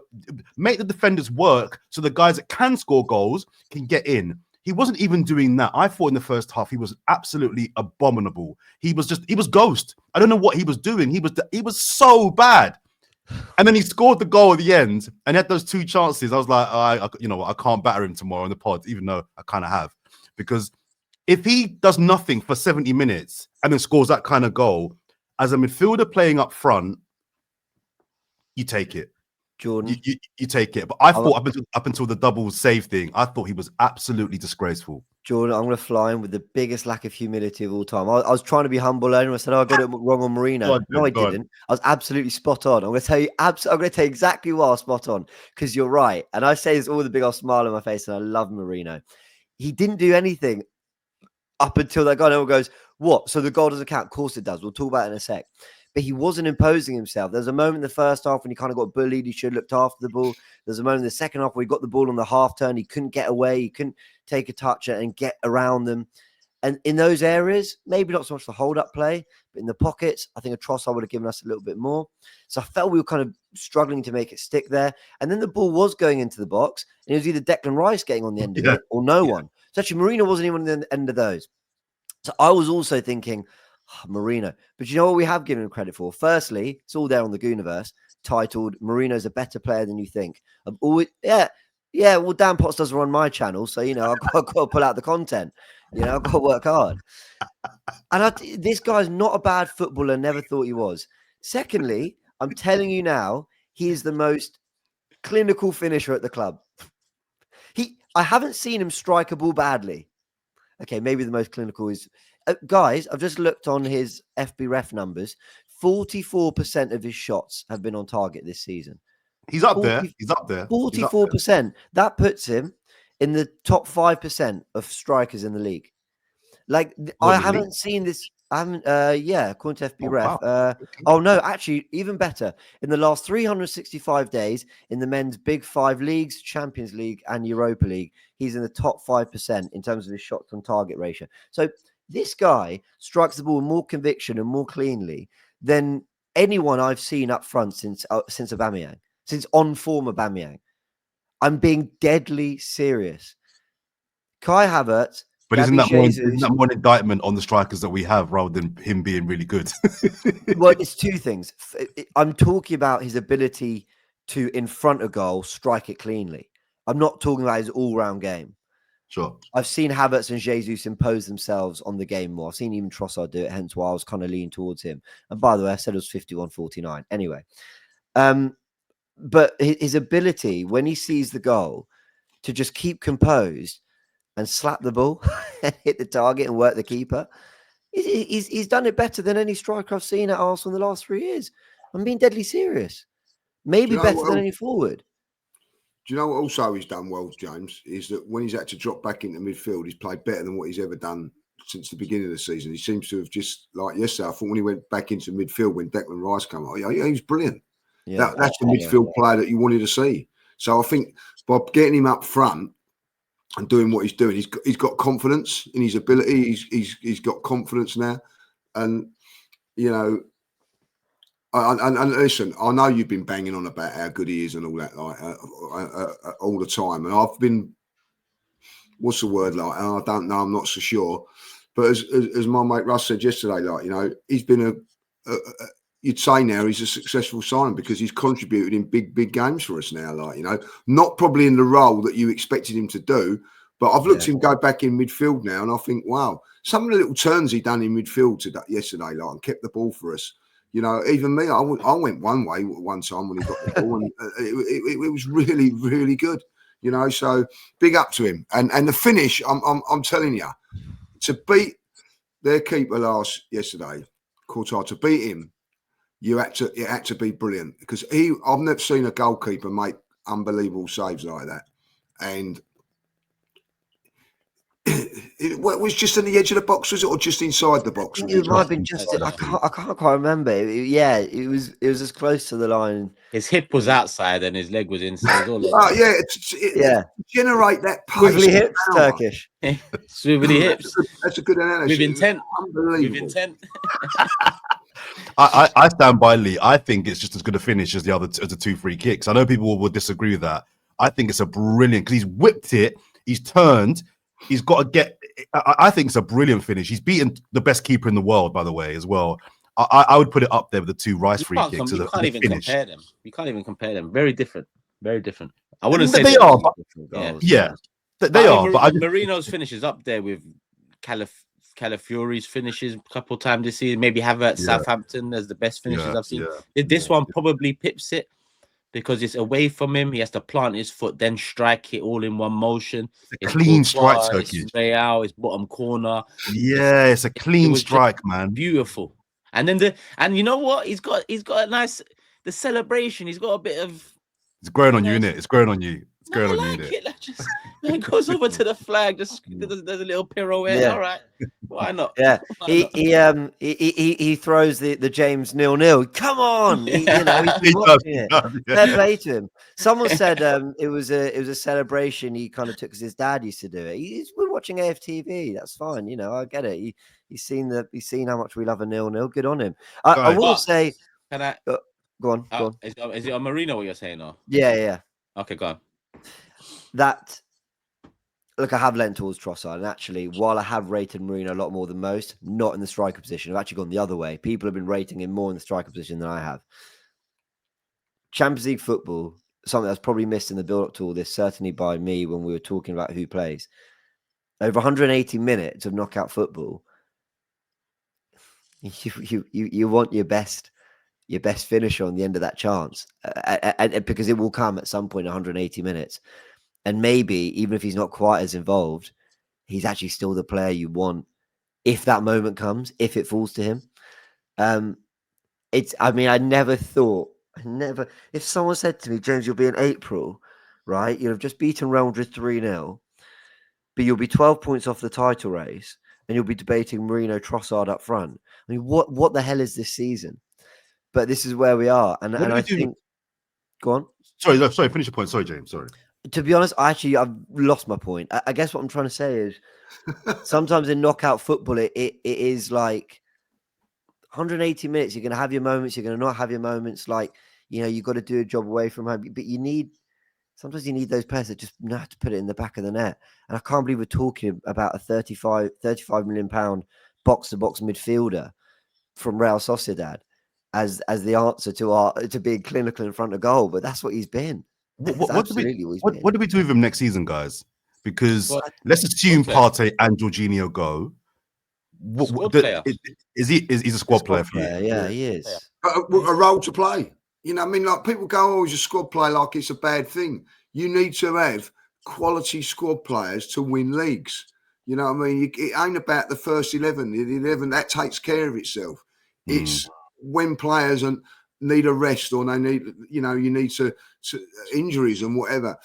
make the defenders work so the guys that can score goals can get in. He wasn't even doing that. I thought in the first half he was absolutely abominable. He was ghost. I don't know what he was doing. He was so bad. And then he scored the goal at the end and had those 2 chances. I was like, I can't batter him tomorrow in the pod, even though I kind of have. Because if he does nothing for 70 minutes and then scores that kind of goal, as a midfielder playing up front, you take it. Jordan, you take it. But I thought up until the double save thing, I thought he was absolutely disgraceful. Jordan, I'm going to fly in with the biggest lack of humility of all time. I was trying to be humble earlier. I said, I got it wrong on Merino. No, I didn't. I was absolutely spot on. I'm going to tell you, I'm going to tell you exactly why I was spot on, because you're right. And I say this all with a big old smile on my face, and I love Merino. He didn't do anything up until that guy. Everyone goes, what? So the goal doesn't count? Of course it does. We'll talk about it in a sec. But he wasn't imposing himself. There's a moment in the first half when he kind of got bullied. He should have looked after the ball. There's a moment in the second half where he got the ball on the half turn. He couldn't get away. He couldn't take a touch and get around them. And in those areas, maybe not so much the hold-up play, but in the pockets, I think a Trossard would have given us a little bit more. So I felt we were kind of struggling to make it stick there. And then the ball was going into the box, and it was either Declan Rice getting on the end of it or no one. So actually, Merino wasn't even on the end of those. So I was also thinking, Merino. But you know what we have given him credit for? Firstly, it's all there on the Gooniverse, titled Merino's a better player than you think. I've always, well, Dan Potts doesn't run my channel, so, you know, I've got to pull out the content. You know, I've got to work hard. And this guy's not a bad footballer, never thought he was. Secondly, I'm telling you now, he is the most clinical finisher at the club. I haven't seen him strike a ball badly. Okay, maybe the most clinical is... guys, I've just looked on his FB ref numbers. 44% of his shots have been on target this season. He's up there. He's up there. 44%. That puts him in the top 5% of strikers in the league. Like, I haven't seen this. I haven't, according to FB ref. Wow. Oh, no, actually, even better. In the last 365 days in the men's Big 5 leagues, Champions League and Europa League, he's in the top 5% in terms of his shots on target ratio. So this guy strikes the ball with more conviction and more cleanly than anyone I've seen up front since Aubameyang, since on-form Aubameyang. I'm being deadly serious. Kai Havertz, but isn't that more an indictment on the strikers that we have rather than him being really good? Well, it's 2 things. I'm talking about his ability to, in front of goal, strike it cleanly. I'm not talking about his all-round game. Sure. I've seen Havertz and Jesus impose themselves on the game more. I've seen even Trossard do it, hence why I was kind of leaning towards him. And by the way, I said it was 51-49. Anyway. But his ability, when he sees the goal, to just keep composed and slap the ball and hit the target and work the keeper, he's done it better than any striker I've seen at Arsenal in the last 3 years. I'm being deadly serious. Maybe know better what than else? any forward. Do you know what also he's done well, James? Is that when he's had to drop back into midfield, he's played better than what he's ever done since the beginning of the season. He seems to have just, like yesterday, I thought when he went back into midfield, when Declan Rice came up, yeah, he was brilliant. Yeah, That's the midfield player that you wanted to see. So I think by getting him up front and doing what he's doing, he's got confidence in his ability. He's got confidence now. And, you know, and listen, I know you've been banging on about how good he is and all that, like all the time. And I've been, what's the word like? And I don't know, I'm not so sure. But as my mate Russ said yesterday, like, you know, he's been you'd say now he's a successful signing because he's contributed in big games for us now. Like, you know, not probably in the role that you expected him to do, but I've looked at him go back in midfield now, and I think, wow, some of the little turns he done in midfield yesterday, like, and kept the ball for us. You know, even me, I went one way one time when he got the ball, and it was really, really good. You know, so big up to him. And the finish, I'm telling you, to beat their keeper yesterday, Courtois, to beat him, it had to be brilliant because I've never seen a goalkeeper make unbelievable saves like that. And it was just on the edge of the box, was it, or just inside the box? It might have been just. I can't quite remember. It was as close to the line. His hip was outside and his leg was inside. Generate that pace. Swivelly hips, Turkish. Swivelly hips. That's a good analogy. With intent. Unbelievable. With intent. I stand by Lee. I think it's just as good a finish as the 2 free kicks. I know people will disagree with that. I think it's a brilliant because he's whipped it, he's turned, he's got to get. I think it's a brilliant finish. He's beaten the best keeper in the world, by the way, as well. I would put it up there with the 2 Rice free kicks. You can't even compare them. You can't even compare them. Very different. Very different. I wouldn't say they are. Yeah, they are. But Merino's finish is up there with Calafiori's finishes a couple of times this season. Maybe Havertz Southampton as the best finishes I've seen. This one probably pips it because it's away from him. He has to plant his foot, then strike it all in one motion. It's a clean strike, Turkish. It's Real, it's bottom corner. Yeah, it's a clean strike, man. Beautiful. And then you know what? He's got a nice celebration. He's got a bit of. It's growing on you, innit? It's growing on you. It's growing on you, innit? Man goes over to the flag, just there's a little pirouette. All right, why not? Yeah, he throws the James 0-0. Come on, he's been watching it. Fair play to him. Someone said it was a celebration he kind of took because his dad used to do it. He's been watching AFTV. That's fine, you know. I get it. He's seen how much we love a 0-0. Good on him. I will say. Can I? Go on. Is it on Merino what you're saying? Or? Yeah. Okay, go on. Look, I have lent towards Trossard, and actually, while I have rated Merino a lot more than most, not in the striker position. I've actually gone the other way. People have been rating him more in the striker position than I have. Champions League football, something that's probably missed in the build-up to all this, certainly by me when we were talking about who plays. Over 180 minutes of knockout football, you want your best finisher on the end of that chance, and because it will come at some point 180 minutes. And maybe even if he's not quite as involved, he's actually still the player you want if that moment comes, if it falls to him. I never thought, if someone said to me, James, you'll be in April, right? You'll have just beaten Real Madrid 3-0, but you'll be 12 points off the title race and you'll be debating Merino Trossard up front. I mean, what the hell is this season? But this is where we are. And I think, go on. Sorry, finish your point. Sorry, James. Sorry. To be honest, I've lost my point. I guess what I'm trying to say is sometimes in knockout football, it is like 180 minutes. You're going to have your moments. You're going to not have your moments. Like, you know, you've got to do a job away from home. But sometimes you need those players that just know how to put it in the back of the net. And I can't believe we're talking about a 35 million pound box-to-box midfielder from Real Sociedad as the answer to being clinical in front of goal. But that's what he's been. What do we do with him next season, guys? Because let's assume Partey and Jorginho go. He's a squad player for you? Yeah, he is. A role to play. You know, I mean, like people go, "Oh, he's a squad player," like it's a bad thing. You need to have quality squad players to win leagues. You know what I mean? It ain't about the first 11. The 11 that takes care of itself. It's when players and need a rest, or they need, you need to injuries and whatever.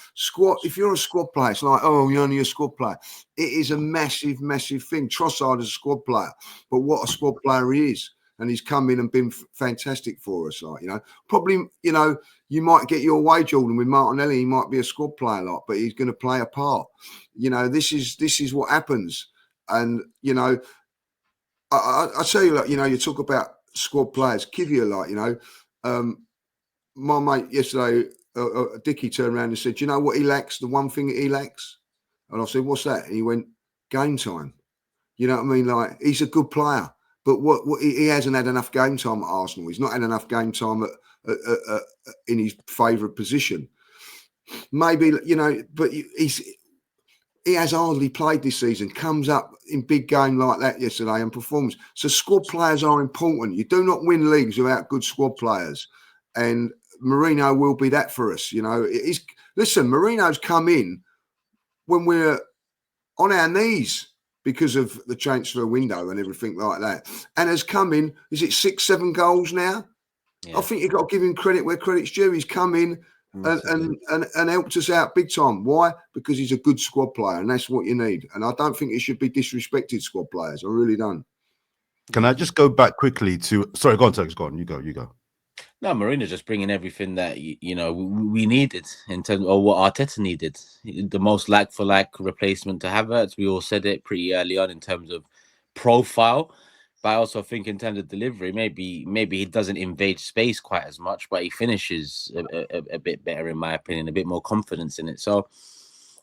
If you're a squad player, it's like, oh, you're only a squad player. It is a massive, massive thing. Trossard is a squad player, but what a squad player he is. And he's come in and been fantastic for us. Like, probably, you might get your way, Jordan, with Martinelli. He might be a squad player, but he's going to play a part. This is what happens. And, I tell you, you talk about squad players. Kivia, my mate yesterday, Dickie turned around and said, "Do you know what he lacks? The one thing that he lacks." And I said, "What's that?" And he went, "Game time." You know what I mean? Like, he's a good player, but what he hasn't had enough game time at Arsenal. He's not had enough game time in his favourite position. Maybe, but he has hardly played this season, comes up in big game like that yesterday and performs. So squad players are important. You do not win leagues without good squad players. And Merino will be that for us. Listen, Merino's come in when we're on our knees because of the transfer window and everything like that. And has come in, is it 6-7 goals now? Yeah. I think you've got to give him credit where credit's due. He's come in and helped us out big time. Why? Because he's a good squad player, and that's what you need. And I don't think it should be disrespected, squad players. I really don't. Can I just go back quickly to... Sorry, go on, Turks. Go on. You go. No, Marina's just bringing everything that we needed in terms of what Arteta needed. The most like-for-like replacement to Havertz. We all said it pretty early on in terms of profile, but I also think in terms of delivery, maybe he doesn't invade space quite as much, but he finishes a bit better, in my opinion, a bit more confidence in it. So,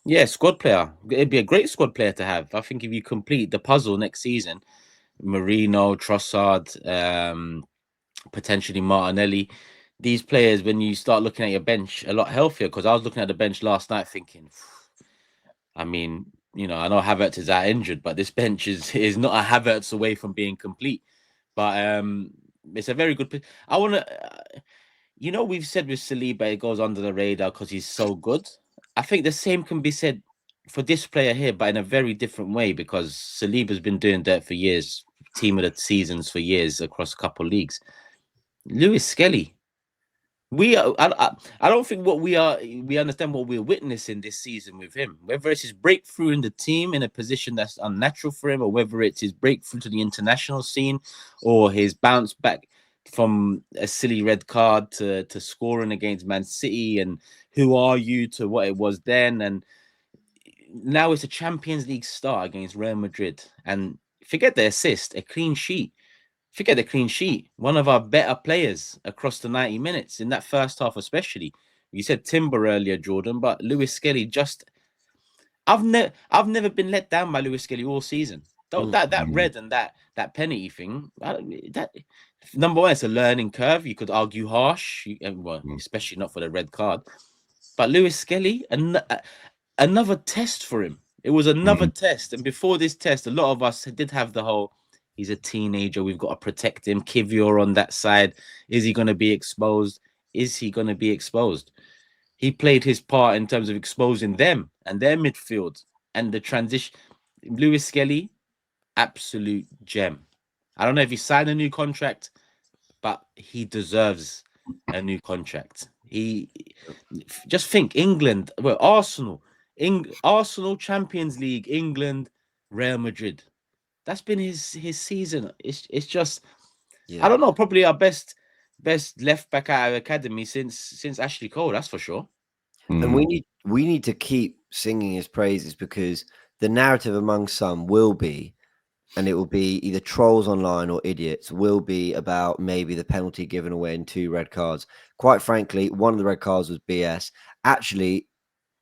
yeah, squad player. It'd be a great squad player to have. I think if you complete the puzzle next season, Merino, Trossard, potentially Martinelli, these players, when you start looking at your bench, a lot healthier. Because I was looking at the bench last night thinking, I mean, I know Havertz is out injured, but this bench is not a Havertz away from being complete. But it's a very good. I want to, we've said with Saliba, it goes under the radar because he's so good. I think the same can be said for this player here, but in a very different way, because Saliba's been doing that for years, team of the seasons for years across a couple of leagues. Lewis Skelly, I don't think we understand what we're witnessing this season with him, whether it's his breakthrough in the team in a position that's unnatural for him, or whether it's his breakthrough to the international scene, or his bounce back from a silly red card to scoring against Man City, and who are you to what it was then, and now it's a Champions League start against Real Madrid, and forget the assist, a clean sheet. Forget the clean sheet. One of our better players across the 90 minutes in that first half, especially. You said Timber earlier, Jordan, but Lewis Skelly just... I've never been let down by Lewis Skelly all season. That red and that penalty thing, that number one, it's a learning curve. You could argue harsh, especially not for the red card. But Lewis Skelly, another test for him. It was another test. And before this test, a lot of us did have the whole... He's a teenager. We've got to protect him. Kivior on that side. Is he going to be exposed? Is he going to be exposed? He played his part in terms of exposing them and their midfield and the transition. Lewis Skelly, absolute gem. I don't know if he signed a new contract, but he deserves a new contract. He just think England, well, Arsenal, Champions League, England, Real Madrid. That's been his season. It's just, I don't know, probably our best left back out of academy since Ashley Cole. That's for sure. And we need to keep singing his praises, because the narrative among some will be, and it will be either trolls online or idiots, will be about maybe the penalty given away in 2 red cards. Quite frankly, one of the red cards was BS. Actually,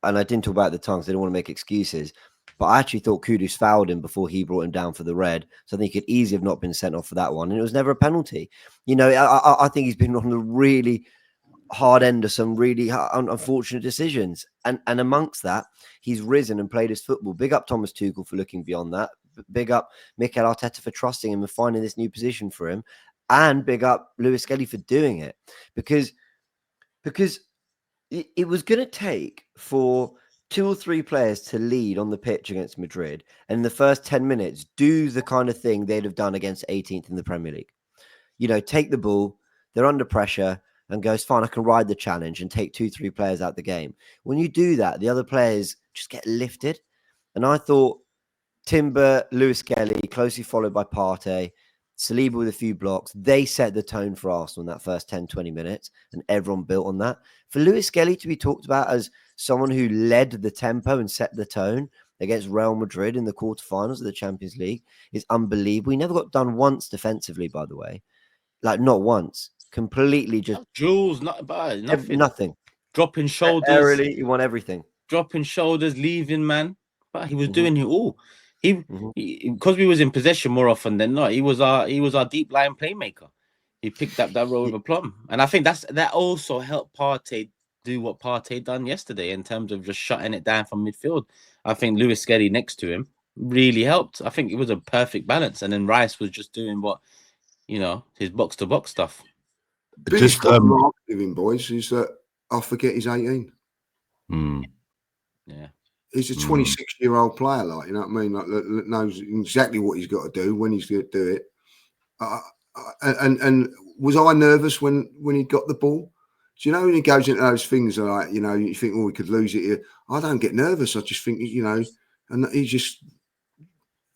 and I didn't talk about it at the time because I didn't want to make excuses, but I actually thought Kudus fouled him before he brought him down for the red. So I think he could easily have not been sent off for that one. And it was never a penalty. I think he's been on the really hard end of some really unfortunate decisions. And amongst that, he's risen and played his football. Big up Thomas Tuchel for looking beyond that. Big up Mikel Arteta for trusting him and finding this new position for him. And big up Lewis Skelly for doing it. Because it was going to take for 2 or 3 players to lead on the pitch against Madrid, and in the first 10 minutes do the kind of thing they'd have done against 18th in the Premier League. Take the ball, they're under pressure and goes, fine, I can ride the challenge and take 2-3 players out the game. When you do that, the other players just get lifted. And I thought Timber, Lewis Kelly, closely followed by Partey, Saliba with a few blocks, they set the tone for Arsenal in that first 10-20 minutes, and everyone built on that. For Lewis Kelly to be talked about as someone who led the tempo and set the tone against Real Madrid in the quarterfinals of the Champions League is unbelievable. He never got done once defensively, by the way. Like, not once. Completely just... Jules, not bad. Nothing. Dropping shoulders. Aerially, he won everything. Dropping shoulders, leaving, man. But he was doing it all. He because we was in possession more often than not. He was our deep line playmaker. He picked up that role with aplomb, and I think that also helped Partey do what Partey done yesterday in terms of just shutting it down from midfield. I think Lewis Kelly next to him really helped. I think it was a perfect balance, and then Rice was just doing what, you know, his box to box stuff. Biggest problem with him, boys, is that I forget he's 18. Yeah. He's a 26-year-old player, like, you know what I mean? Like, knows exactly what he's got to do, when he's going to do it. And was I nervous when he got the ball? Do you know, when he goes into those things, like, you know, you think, oh, we could lose it here. I don't get nervous. I just think, you know, and he just,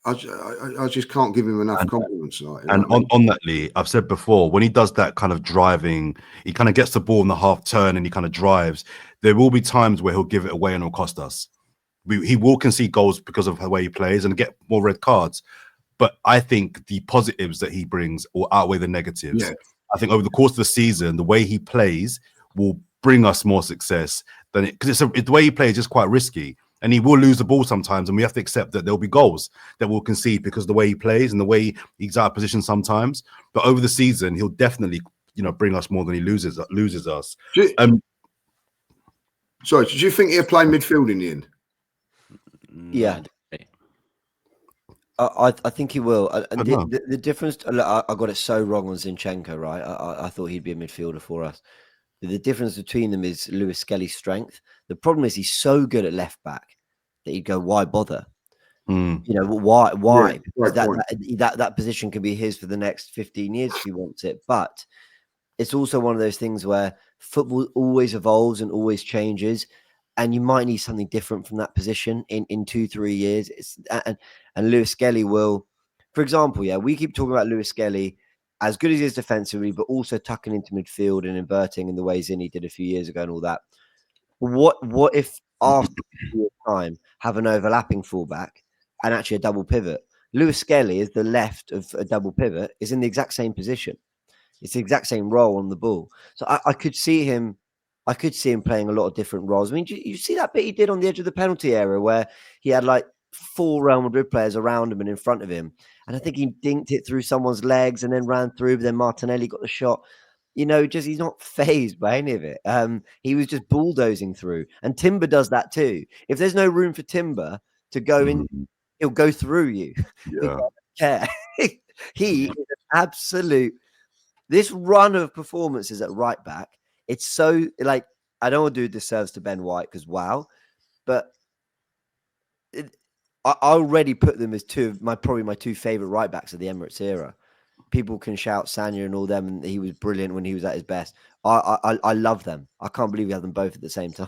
I just can't give him enough compliments. Like, and on that, Lee, I've said before, when he does that kind of driving, he kind of gets the ball in the half turn and he kind of drives. There will be times where he'll give it away and it'll cost us. He will concede goals because of the way he plays and get more red cards. But I think the positives that he brings will outweigh the negatives. Yeah. I think over the course of the season, the way he plays will bring us more success than it, because the way he plays is quite risky. And he will lose the ball sometimes, and we have to accept that there'll be goals that we'll concede because of the way he plays and the way he's out of position sometimes. But over the season, he'll definitely, you know, bring us more than he loses us. Sorry, did you think he'll play midfield in the end? Yeah, I think he will. And the difference, I got it so wrong on Zinchenko, right? I thought he'd be a midfielder for us. But the difference between them is Lewis Kelly's strength. The problem is he's so good at left back that you go, why bother? You know, why? Yeah, because that position can be his for the next 15 years if he wants it. But it's also one of those things where football always evolves and always changes. And you might need something different from that position in 2-3 years. And Lewis Kelly will, for example, we keep talking about Lewis Kelly as good as he is defensively, but also tucking into midfield and inverting in the ways Zinny did a few years ago and all that. What if after time have an overlapping fullback and actually a double pivot? Lewis Kelly is the left of a double pivot, is in the exact same position. It's the exact same role on the ball. So I could see him. I could see him playing a lot of different roles. I mean, you see that bit he did on the edge of the penalty area where he had like 4 Real Madrid players around him and in front of him. And I think he dinked it through someone's legs and then ran through. But then Martinelli got the shot. You know, just he's not phased by any of it. He was just bulldozing through. And Timber does that too. If there's no room for Timber to go in, he'll go through you. Yeah. Care. He is an absolute. This run of performances at right back. It's so, like, I don't want to do disservice to Ben White because wow, but I already put them as probably my 2 favorite right backs of the Emirates era. People can shout Sanya and all them, and he was brilliant when he was at his best. I love them. I can't believe we have them both at the same time.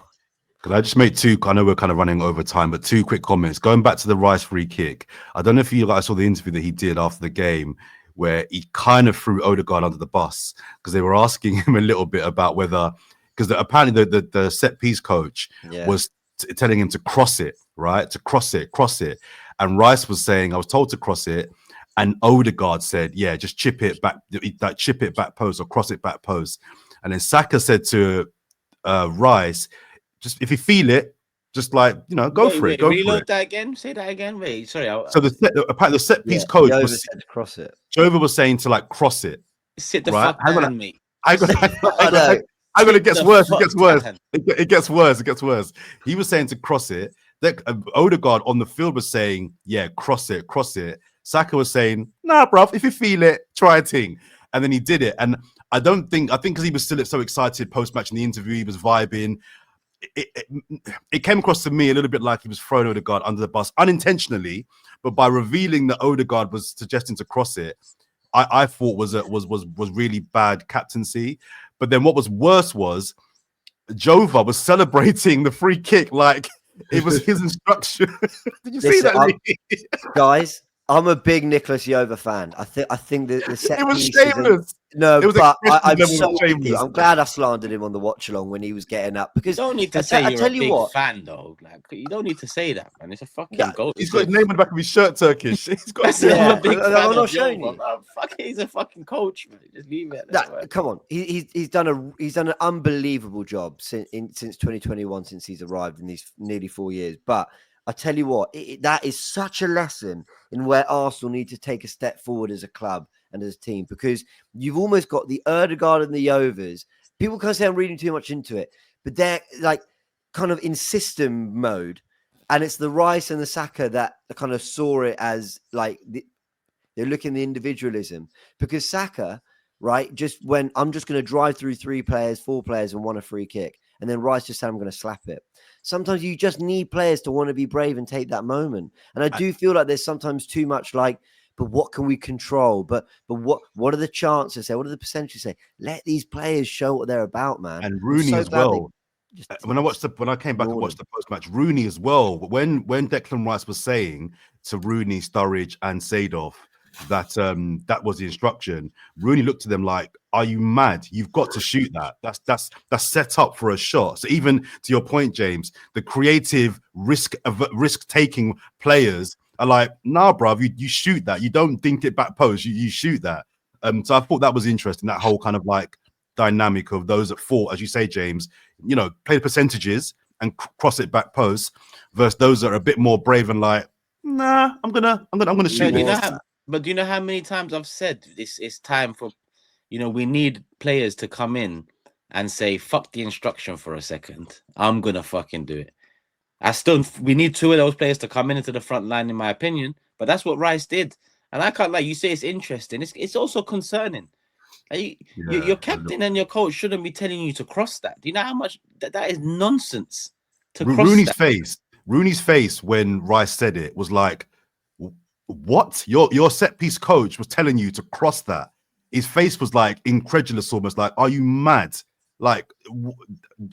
Can I just make 2? I know we're kind of running over time, but 2 quick comments. Going back to the Rice free kick, I don't know if you guys saw the interview that he did after the game, where he kind of threw Odegaard under the bus because they were asking him a little bit about whether, because apparently the set piece coach was telling him to cross it, right? To cross it. And Rice was saying, I was told to cross it. And Odegaard said, yeah, just chip it back post or cross it back post. And then Saka said to Rice, just if you feel it, just like, you know, go for it. Go reload for that again. Say that again. Wait, sorry. So apparently the set piece coach was said to cross it. Jova was saying to like cross it. Sit the fuck down, mate. I'm gonna. It gets worse. It gets worse. It gets worse. It gets worse. He was saying to cross it. That Odegaard on the field was saying, "Yeah, cross it, cross it." Saka was saying, "Nah, bruv, if you feel it, try a thing." And then he did it. And I think because he was still so excited post match in the interview, he was vibing. It came across to me a little bit like he was throwing Odegaard under the bus unintentionally, but by revealing that Odegaard was suggesting to cross it, I thought was really bad captaincy. But then what was worse was Jova was celebrating the free kick like it was his instruction. Did you see that, Lee? Guys? I'm a big Nicholas Jova fan. I think the set It was pieces shameless. no, It was but expressive I'm level so of with you. shameless. I'm glad I slandered him on the watch along when he was getting up You because don't need to I say you're tell a you big what, fan, though. Like, you don't need to say that, man. It's a fucking Yeah, goal. He's got his name on the back of his shirt, Turkish. He's got his That's name I'm on a the big I'm fan not of showing Jova. you. Man, fuck, he's a fucking coach, man. Just leave it. There, man. Come on, he's done an unbelievable job since 2021 since he's arrived in these nearly 4 years. But I tell you what, that is such a lesson in where Arsenal need to take a step forward as a club and as a team, because you've almost got the Erdegaard and the Overs. People can't say I'm reading too much into it, but they're like kind of in system mode, and it's the Rice and the Saka that kind of saw it as like they're looking at the individualism, because Saka, right, just when I'm just going to drive through 3 players, 4 players, and want a free kick, and then Rice just said I'm going to slap it. Sometimes you just need players to want to be brave and take that moment, and I do feel like there's sometimes too much like, but what can we control? But what are the chances there? What are the percentages say? Let these players show what they're about, man. and Rooney so as well. When I came back and ignored watched the post match, Rooney as well. When Declan Rice was saying to Rooney, Sturridge, and Seedorf that that was the instruction, Rooney looked at them like, "Are you mad? You've got to shoot that. That's set up for a shot." So even to your point, James, the creative risk taking players are like, "Nah, bruv, you shoot that. You don't think it back post. You shoot that." So I thought that was interesting. That whole kind of like dynamic of those that fought, as you say, James, you know, play the percentages and cross it back post versus those that are a bit more brave and like, nah, I'm gonna shoot Do you know this. but do you know how many times I've said this? It's time for, we need players to come in and say, "Fuck the instruction for a second. I'm gonna fucking do it." We need 2 of those players to come into the front line, in my opinion. But that's what Rice did, and I can't, like you say, it's interesting. It's also concerning. Like, your captain and your coach shouldn't be telling you to cross that. Do you know how much that is nonsense to cross Rooney's that? Rooney's face when Rice said it was like, what? Your set piece coach was telling you to cross that. His face was like incredulous, almost like, are you mad? Like,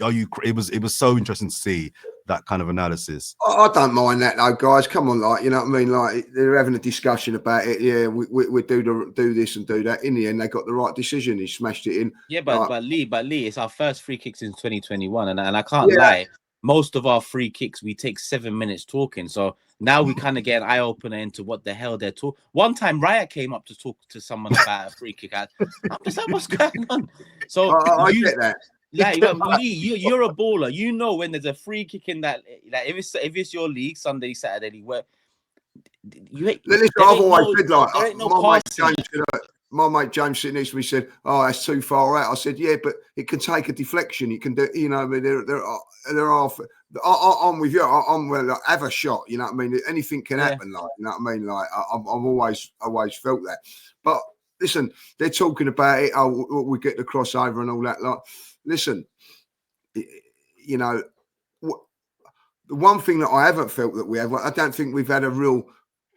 are you? It was so interesting to see that kind of analysis. I don't mind that though, guys. Come on, like, you know what I mean? Like, they're having a discussion about it. Yeah, we do this and do that. In the end, they got the right decision. He smashed it in. Yeah, but like, Lee, it's our first free kick since 2021, and I can't lie. Most of our free kicks we take 7 minutes talking. So now we kind of get an eye opener into what the hell they're talking. One time, Riot came up to talk to someone about a free kick. I'm just like, what's going on? So I get that. Like, Lee, you're a baller. You know when there's a free kick in that. Like, if it's your league, Sunday, Saturday league, where Listen, I've always said, like, there ain't no my passing. mate James sitting next to me said, "Oh, that's too far out." I said, "Yeah, but it can take a deflection. You can do, you know. I mean, there are. I'm with you. I'm well. Like, have a shot. You know what I mean? Anything can happen. Like, you know what I mean? Like, I've always felt that. But listen, they're talking about it. Oh, we get the crossover and all that. Like, listen, you know, the one thing that I haven't felt that we have, I don't think we've had a real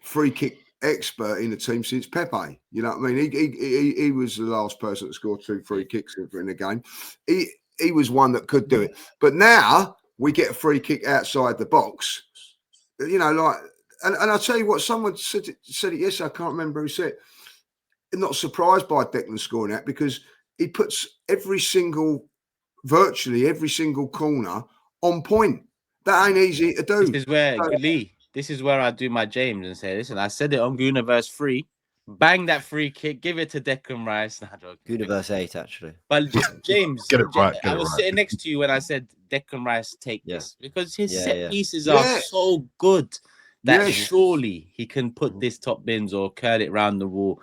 free kick expert in the team since Pepe. You know what I mean? He was the last person to score 2 free kicks in the game. He was one that could do it. But now we get a free kick outside the box. You know, like, and I'll tell you what, someone said it yesterday. I can't remember who said it. I'm not surprised by Declan scoring that, because he puts virtually every single corner on point. That ain't easy to do. This is where, Lee, this is where I do my James and say, listen, I said it on Gooniverse 3. Bang that free kick, give it to Declan Rice. Nah, Gooniverse 8, actually. But James, Get it right. I was sitting next to you when I said Declan Rice take this, because his set pieces are so good that surely he can put this top bins or curl it round the wall.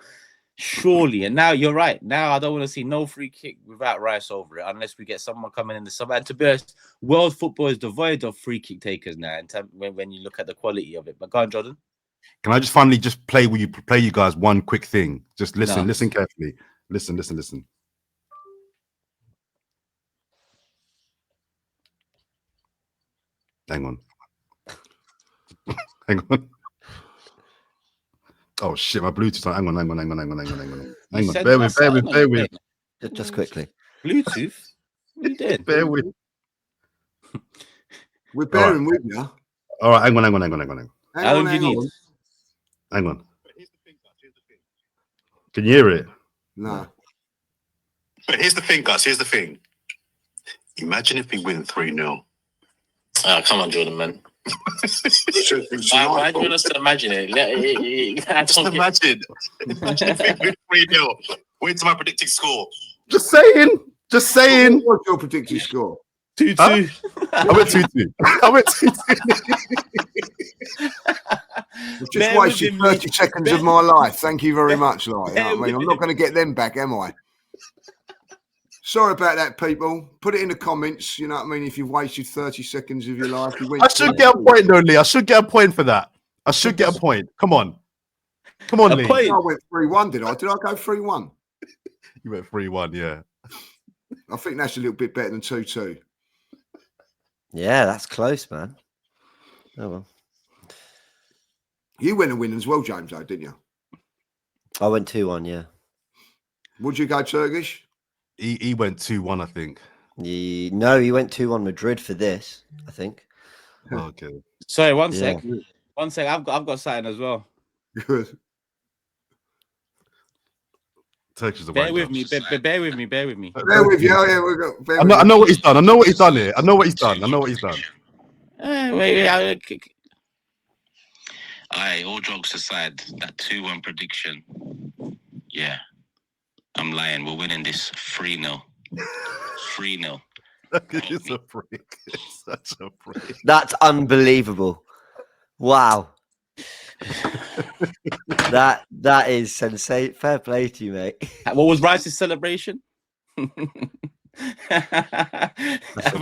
Surely. And now you're right. Now I don't want to see no free kick without Rice over it, unless we get someone coming in the summer. And to be honest, world football is devoid of free kick takers now, when you look at the quality of it. But go on, Jordan. Can I just finally just play you guys one quick thing? Just listen carefully. Listen. Hang on. Oh shit, my Bluetooth. Hang on. You said Bear that's with, something on bear your with, plate. Just quickly. Bluetooth. What are you doing? bear with. We're All right. bearing with you. All right, hang on. How long do you need? Hang on. Can you hear it? No. But here's the thing, guys. Here's the thing. Imagine if we win 3-0. Oh, come on, Jordan, man. Why do you want us to imagine it? Just imagine. Imagine if we win 3-0. Wait till my predicted score. Just saying. What's your predicted score? 2-2. Huh? I went 2-2. You've just wasted 30 seconds of my life. Thank you very much, like, you know what I mean? I'm not going to get them back, am I? Sorry about that, people. Put it in the comments. You know what I mean? If you've wasted 30 seconds of your life, I should get a point, though, Lee. I should get a point for that. I should get a point. Come on, Lee. I went 3-1, did I? Did I go 3-1? You went 3-1, yeah. I think that's a little bit better than 2-2. Yeah, that's close, man. Oh well. You went a win as well, James, though, didn't you? I went 2-1, yeah. Would you go Turkish? He went 2-1, I think. No, he went 2-1 Madrid for this, I think. Okay. Sorry, one Yeah. sec. One sec. I've got something as well. Good. Turkish is a Bear wanker. with me. Bear with me. Bear with you. Oh, yeah, we've got. I know what he's done. I know what he's done here. Wait. Aye, all jokes aside, that 2-1 prediction. Yeah, I'm lying. We're winning this 3-0. 3-0. He's a freak. Such a freak. That's unbelievable. Wow. that is sensation. Fair play to you, mate. What was Rice's celebration? I've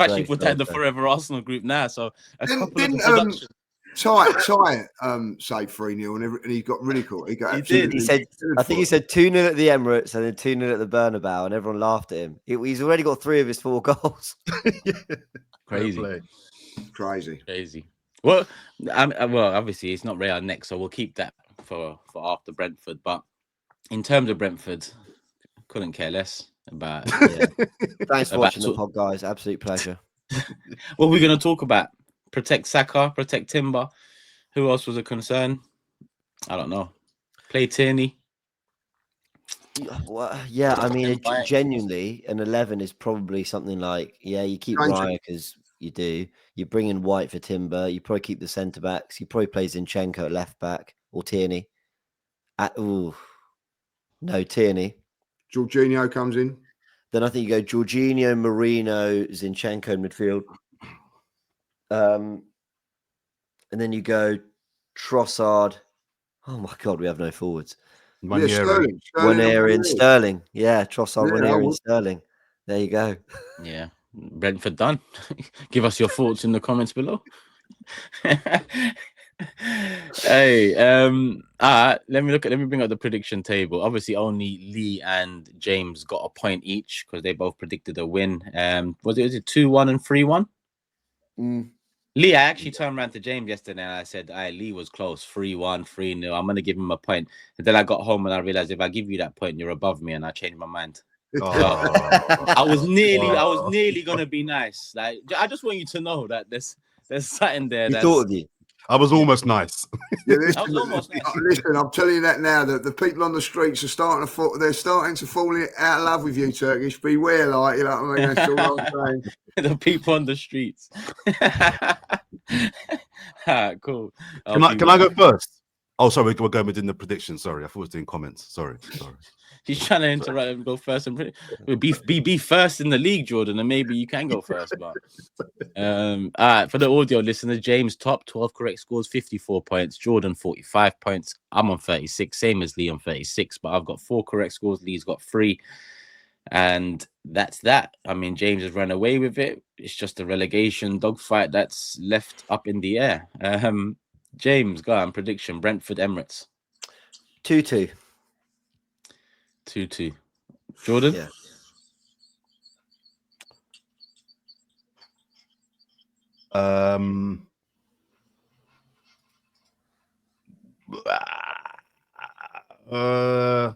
actually put that in the Fourever Arsenal group now. So a couple of the production. Ty say 3-0 and he got ridiculed. He He said, I think he said 2-0 at the Emirates and then 2-0 at the Bernabeu, and everyone laughed at him. He's already got 3 of his 4 goals. Crazy. Well, obviously it's not Real next, so we'll keep that for after Brentford. But in terms of Brentford, couldn't care less about. Yeah. Thanks for watching the pod, guys. Absolute pleasure. What are we going to talk about? Protect Saka, protect Timber. Who else was a concern? I don't know. Play Tierney. Well, yeah, I mean, genuinely, an 11 is probably something like, you keep Raya because you do. You bring in White for Timber. You probably keep the centre backs. You probably play Zinchenko at left back or Tierney. No, Tierney. Jorginho comes in. Then I think you go Jorginho, Merino, Zinchenko in midfield. And then you go Trossard. Oh my God, we have no forwards. Sterling and Sterling. Yeah, Trossard, Ranieri and Sterling. There you go. Yeah, Brentford done. Give us your thoughts in the comments below. Hey, let me bring up the prediction table. Obviously, only Lee and James got a point each because they both predicted a win. Was it 2-1 and 3-1? Lee, I actually turned around to James yesterday and I said, Lee was close, 3-1, 3-0. I'm going to give him a point. And then I got home and I realized if I give you that point, you're above me, and I changed my mind. I was nearly going to be nice. Like, I just want you to know that there's something there. He thought of you. I was almost nice. Listen, I'm telling you that now, that the people on the streets are starting to fall out of love with you, Turkish. Beware, like, you know what I mean? That's all I'm saying. The people on the streets. Cool. Can I go first? Oh, sorry, we're going within the prediction. Sorry, I thought we was doing comments. Sorry. He's trying to interrupt and go first and be first in the league, Jordan, and maybe you can go first. But all right, for the audio listeners, James top 12 correct scores, 54 points. Jordan 45 points. I'm on 36, same as Lee on 36, but I've got 4 correct scores. Lee's got 3, and that's that. I mean, James has run away with it. It's just a relegation dogfight that's left up in the air. James, go on, prediction: Brentford Emirates 2-2. 2-2. Jordan? Yeah. I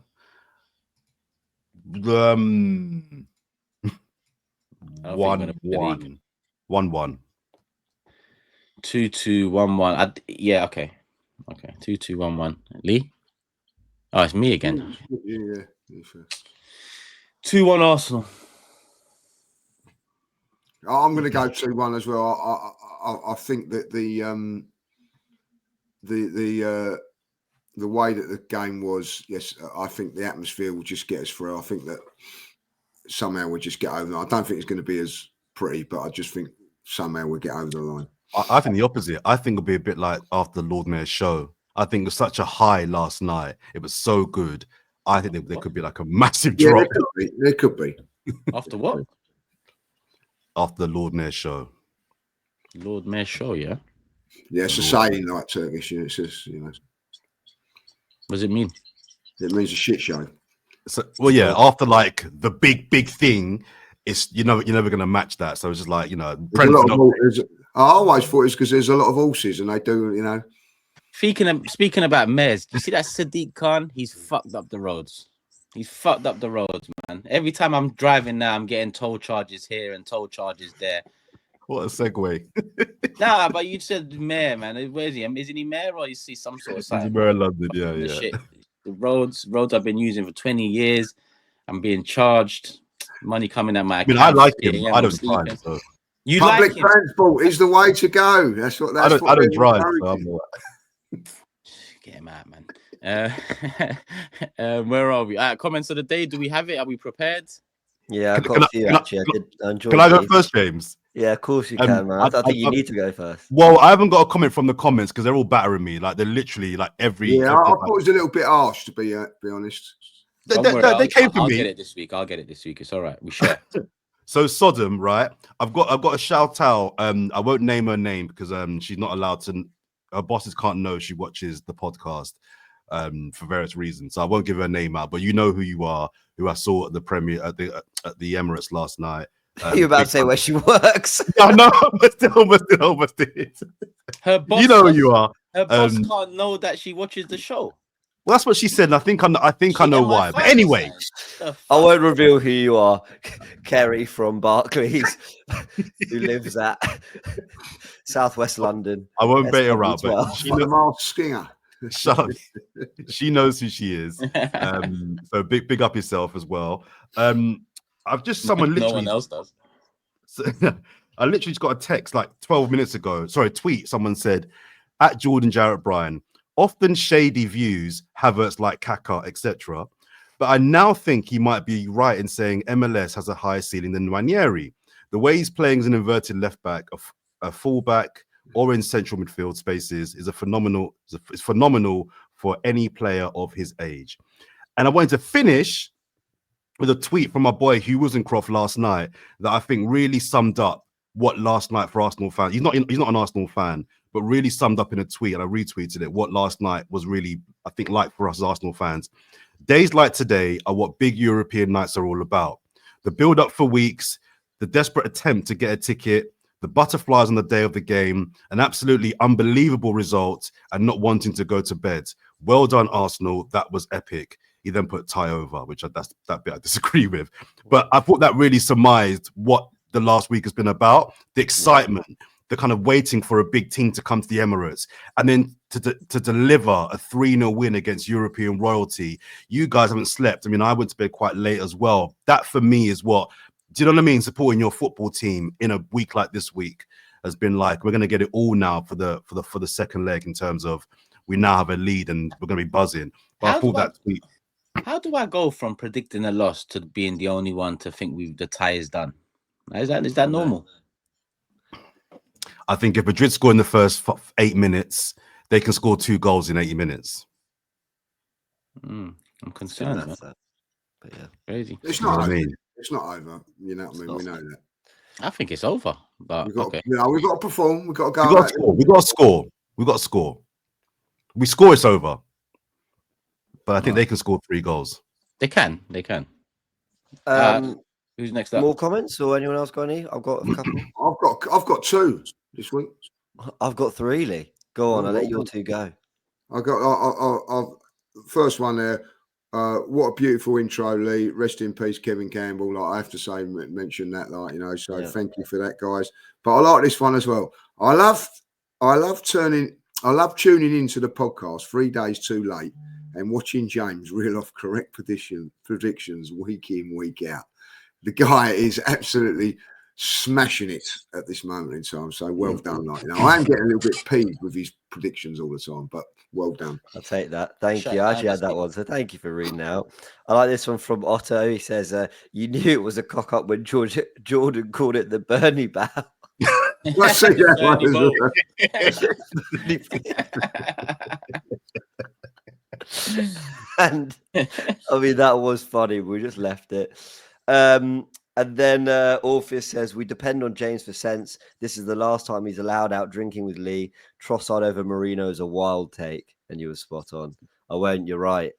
don't think you're gonna win the league. 1-1. 2-2-1-1. Yeah, okay. 2-2-1-1. Lee? Oh, it's me again. Yeah. 2-1 Arsenal. I'm going to go 2-1 as well. I think that the way that the game was, yes, I think the atmosphere will just get us through. I think that somehow we'll just get over. I don't think it's going to be as pretty, but I just think somehow we'll get over the line. I think the opposite. I think it'll be a bit like after the Lord Mayor's show. I think it was such a high last night. It was so good. I think there could be like a massive drop. There could be. After what? After the Lord Mayor's show. Lord Mayor show, yeah? Yeah, it's a saying like Turkish. It says, What does it mean? It means a shit show. So, well, yeah, after like the big thing, it's you're never gonna match that. So it's just like I always thought it's because there's a lot of horses and they do, Speaking about mayors, you see that Sadiq Khan? He's fucked up the roads. He's fucked up the roads, man. Every time I'm driving now, I'm getting toll charges here and toll charges there. What a segue. Nah, but you said mayor, man. Where is he? Isn't he mayor or you see some sort of sign? He's mayor of London, yeah. Shit. The roads I've been using for 20 years. I'm being charged. Money coming at my account. I like him. I don't drive. So. You Public like him? transport is the way to go. That's what. I don't drive. So Get him out, man. Where are we? Comments of the day. Do we have it? Are we prepared? Yeah, I got a few actually. Can I go first, James? Yeah, of course you can, man. I think you need to go first. Well, I haven't got a comment from the comments because they're all battering me. Like they're literally like every. Yeah, I thought it was a little bit harsh to be honest. They came for me. I'll get it this week. It's all right. We share. So Sodom, right? I've got a shout out. I won't name her name because she's not allowed to. Her bosses can't know she watches the podcast for various reasons. So I won't give her name out, but you know who you are. Who I saw at the premiere at the Emirates last night. You're about to say where she works. I know, almost did. Her boss, you know who you are. Her boss can't know that she watches the show. Well, that's what she said, and I think I know why. But anyway, I won't reveal who you are, Kerry from Barclays, who lives at Southwest London. I won't bait her out, but she knows Skinger. She knows who she is. So big up yourself as well. I've just someone literally. No one else does. I literally just got a text like 12 minutes ago. Sorry, tweet. Someone said, at Jordan Jarrett Bryan, often shady views, Havertz like Kaka, etc. But I now think he might be right in saying MLS has a higher ceiling than Ranieri. The way he's playing as an inverted left back, a fullback, or in central midfield spaces is phenomenal for any player of his age. And I wanted to finish with a tweet from my boy Hugh Wozencroft last night that I think really summed up what last night for Arsenal fans. He's not an Arsenal fan, but really summed up in a tweet, and I retweeted it, what last night was really, I think, like for us as Arsenal fans. Days like today are what big European nights are all about. The build-up for weeks, the desperate attempt to get a ticket, the butterflies on the day of the game, an absolutely unbelievable result, and not wanting to go to bed. Well done, Arsenal. That was epic. He then put tie over, which that bit I disagree with. But I thought that really surmised what the last week has been about. The excitement, the kind of waiting for a big team to come to the Emirates, and then to deliver a 3-0 win against European royalty. You guys haven't slept. I mean, I went to bed quite late as well. That for me is what, do you know what I mean? Supporting your football team in a week like this week has been like, we're going to get it all now for the second leg in terms of we now have a lead and we're going to be buzzing. But I thought that tweet. How do I go from predicting a loss to being the only one to think the tie is done? Is that normal? I think if Madrid score in the first 8 minutes, they can score 2 goals in 80 minutes. I'm concerned. But yeah, crazy. It's not over. It's not over. You know what I mean? We know that. I think it's over. But we've got, okay. We've got to perform. We've got to go. We've got to score. We've got to score. We score, it's over. But I think they can score 3 goals. They can. Who's next up? More comments or anyone else got any? I've got a couple. I've got 2 this week. I've got 3, Lee. Go on, I'll let your 2 go. I got first one there. What a beautiful intro, Lee. Rest in peace, Kevin Campbell. Like I have to say, mention that, like, you know. So thank you for that, guys. But I like this one as well. I love tuning into the podcast 3 days too late and watching James reel off correct predictions week in, week out. The guy is absolutely smashing it at this moment in time. So well done. Like, you know, I am getting a little bit peeved with his predictions all the time, but well done. I'll take that. Thank you. I actually had that one, so thank you for reading out. I like this one from Otto. He says, "You knew it was a cock up when Jordan called it the Bernie bow." I see that And I mean, that was funny. We just left it. And then Orpheus says, "We depend on James for sense. This is the last time he's allowed out drinking with Lee. Trossard over Merino is a wild take." And you were spot on. I won't. You're right.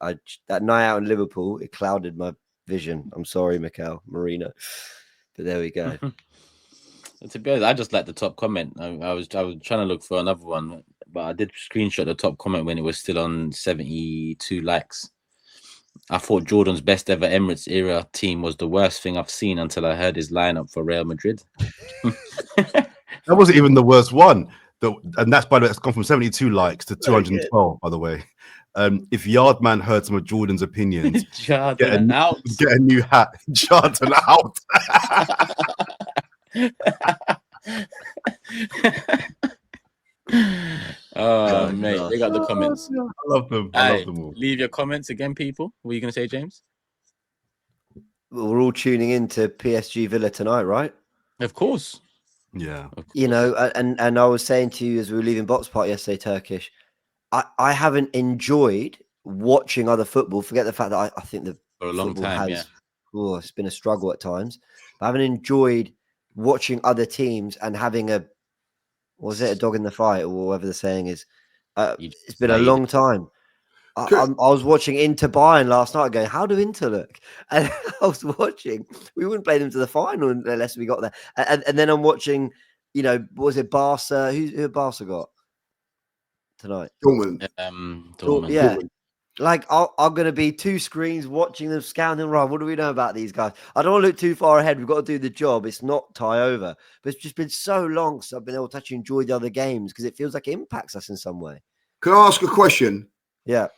That night out in Liverpool, it clouded my vision. I'm sorry, MIKEL, Merino. But there we go. To be honest, I just like the top comment. I was trying to look for another one, but I did screenshot the top comment when it was still on 72 likes. I thought Jordan's best ever Emirates era team was the worst thing I've seen until I heard his lineup for Real Madrid. That wasn't even the worst one. And that's, by the way, it's gone from 72 likes to 212, by the way. If Yardman heard some of Jordan's opinions, get a new hat. Jordan out. Oh, mate, they got the comments. I love them. I love them all. Leave your comments again, people. What are you going to say, James? We're all tuning in to PSG Villa tonight, right? Of course. Yeah. Of course. You know, and I was saying to you as we were leaving Box Park yesterday, Turkish, I haven't enjoyed watching other football. Forget the fact that I think the For a long time, it's been a struggle at times. But I haven't enjoyed watching other teams and having a dog in the fight, or whatever the saying is. It's been a long time. I was watching Inter Bayern last night going, how do Inter look? And I was watching, we wouldn't play them to the final unless we got there. And then I'm watching, you know, what was it, Barca? Who Barca got tonight? Dortmund. Yeah. Like, I'm going to be two screens watching them, scouting them. Right, what do we know about these guys? I don't want to look too far ahead. We've got to do the job. It's not tie over. But it's just been so long since I've been able to actually enjoy the other games because it feels like it impacts us in some way. Can I ask a question? Yeah.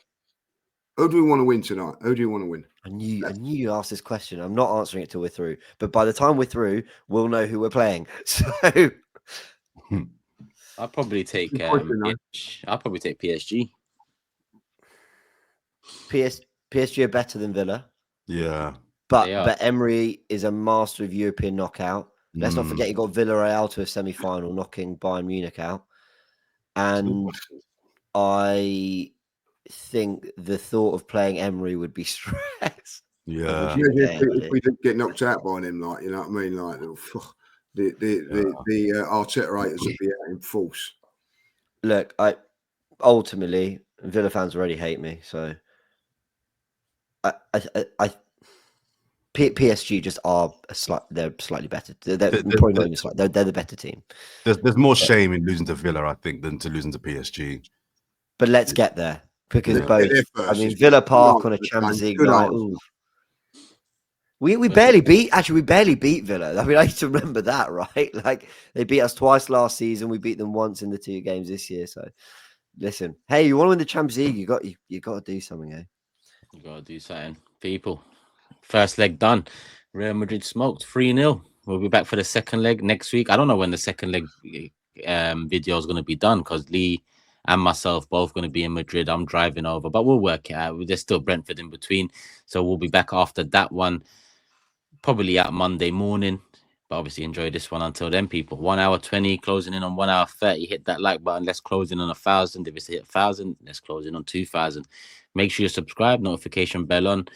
Who do we want to win tonight? Who do you want to win? I knew you asked this question. I'm not answering it till we're through. But by the time we're through, we'll know who we're playing. So I'll probably take PSG. PSG are better than Villa. Yeah. But Emery is a master of European knockout. Let's not forget he got Villarreal to a semi-final, knocking Bayern Munich out. And I think the thought of playing Emery would be stress. Yeah. If we didn't get knocked out by him, like, you know what I mean? Like the Arteta raters would be out in force. Look, ultimately Villa fans already hate me, so PSG just are they're slightly better. They're probably not even slightly. They're the better team. There's more shame in losing to Villa, I think, than to losing to PSG. But let's get there because both. I mean, Villa Park on a Champions League night. We barely beat Villa. I mean, I used to remember that, right? Like they beat us twice last season. We beat them once in the 2 games this year. So listen, hey, you want to win the Champions League? You got to do something, eh? You got to do something, people. First leg done. Real Madrid smoked 3-0. We'll be back for the second leg next week. I don't know when the second leg video is going to be done because Lee and myself both going to be in Madrid. I'm driving over, but we'll work it out. There's still Brentford in between, so we'll be back after that one, probably out Monday morning. But obviously enjoy this one until then, people. 1 hour 20, closing in on 1 hour 30. Hit that like button. Let's close in on 1,000. If it's hit 1,000, let's close in on 2,000. Make sure you subscribe, notification bell on.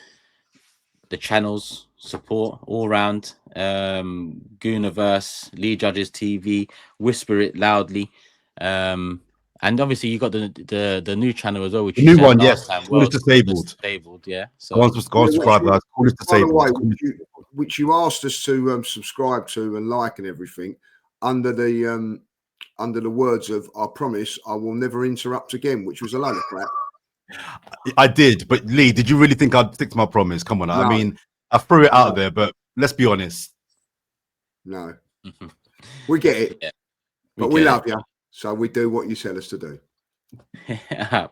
The channels, support all round. Gooniverse, Lee Judges TV, Whisper It Loudly. And obviously you got the new channel as well, which the new one, yes. Call is disabled. Yeah. So go on subscribe, guys. Call is disabled. By the way, which you asked us to subscribe to and like and everything under the words of "I promise I will never interrupt again," which was a load of crap. I did, but Lee, did you really think I'd stick to my promise? Come on, I No. mean, I threw it out No. there, but let's be honest. No, we get it, Yeah, but we get love you, so we do what you tell us to do.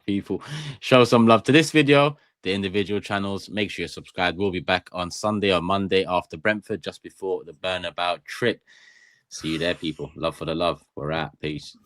People, show some love to this video, the individual channels. Make sure you're subscribed. We'll be back on Sunday or Monday after Brentford, just before the Burnabout trip. See you there, people. Love for the love. We're out. Peace.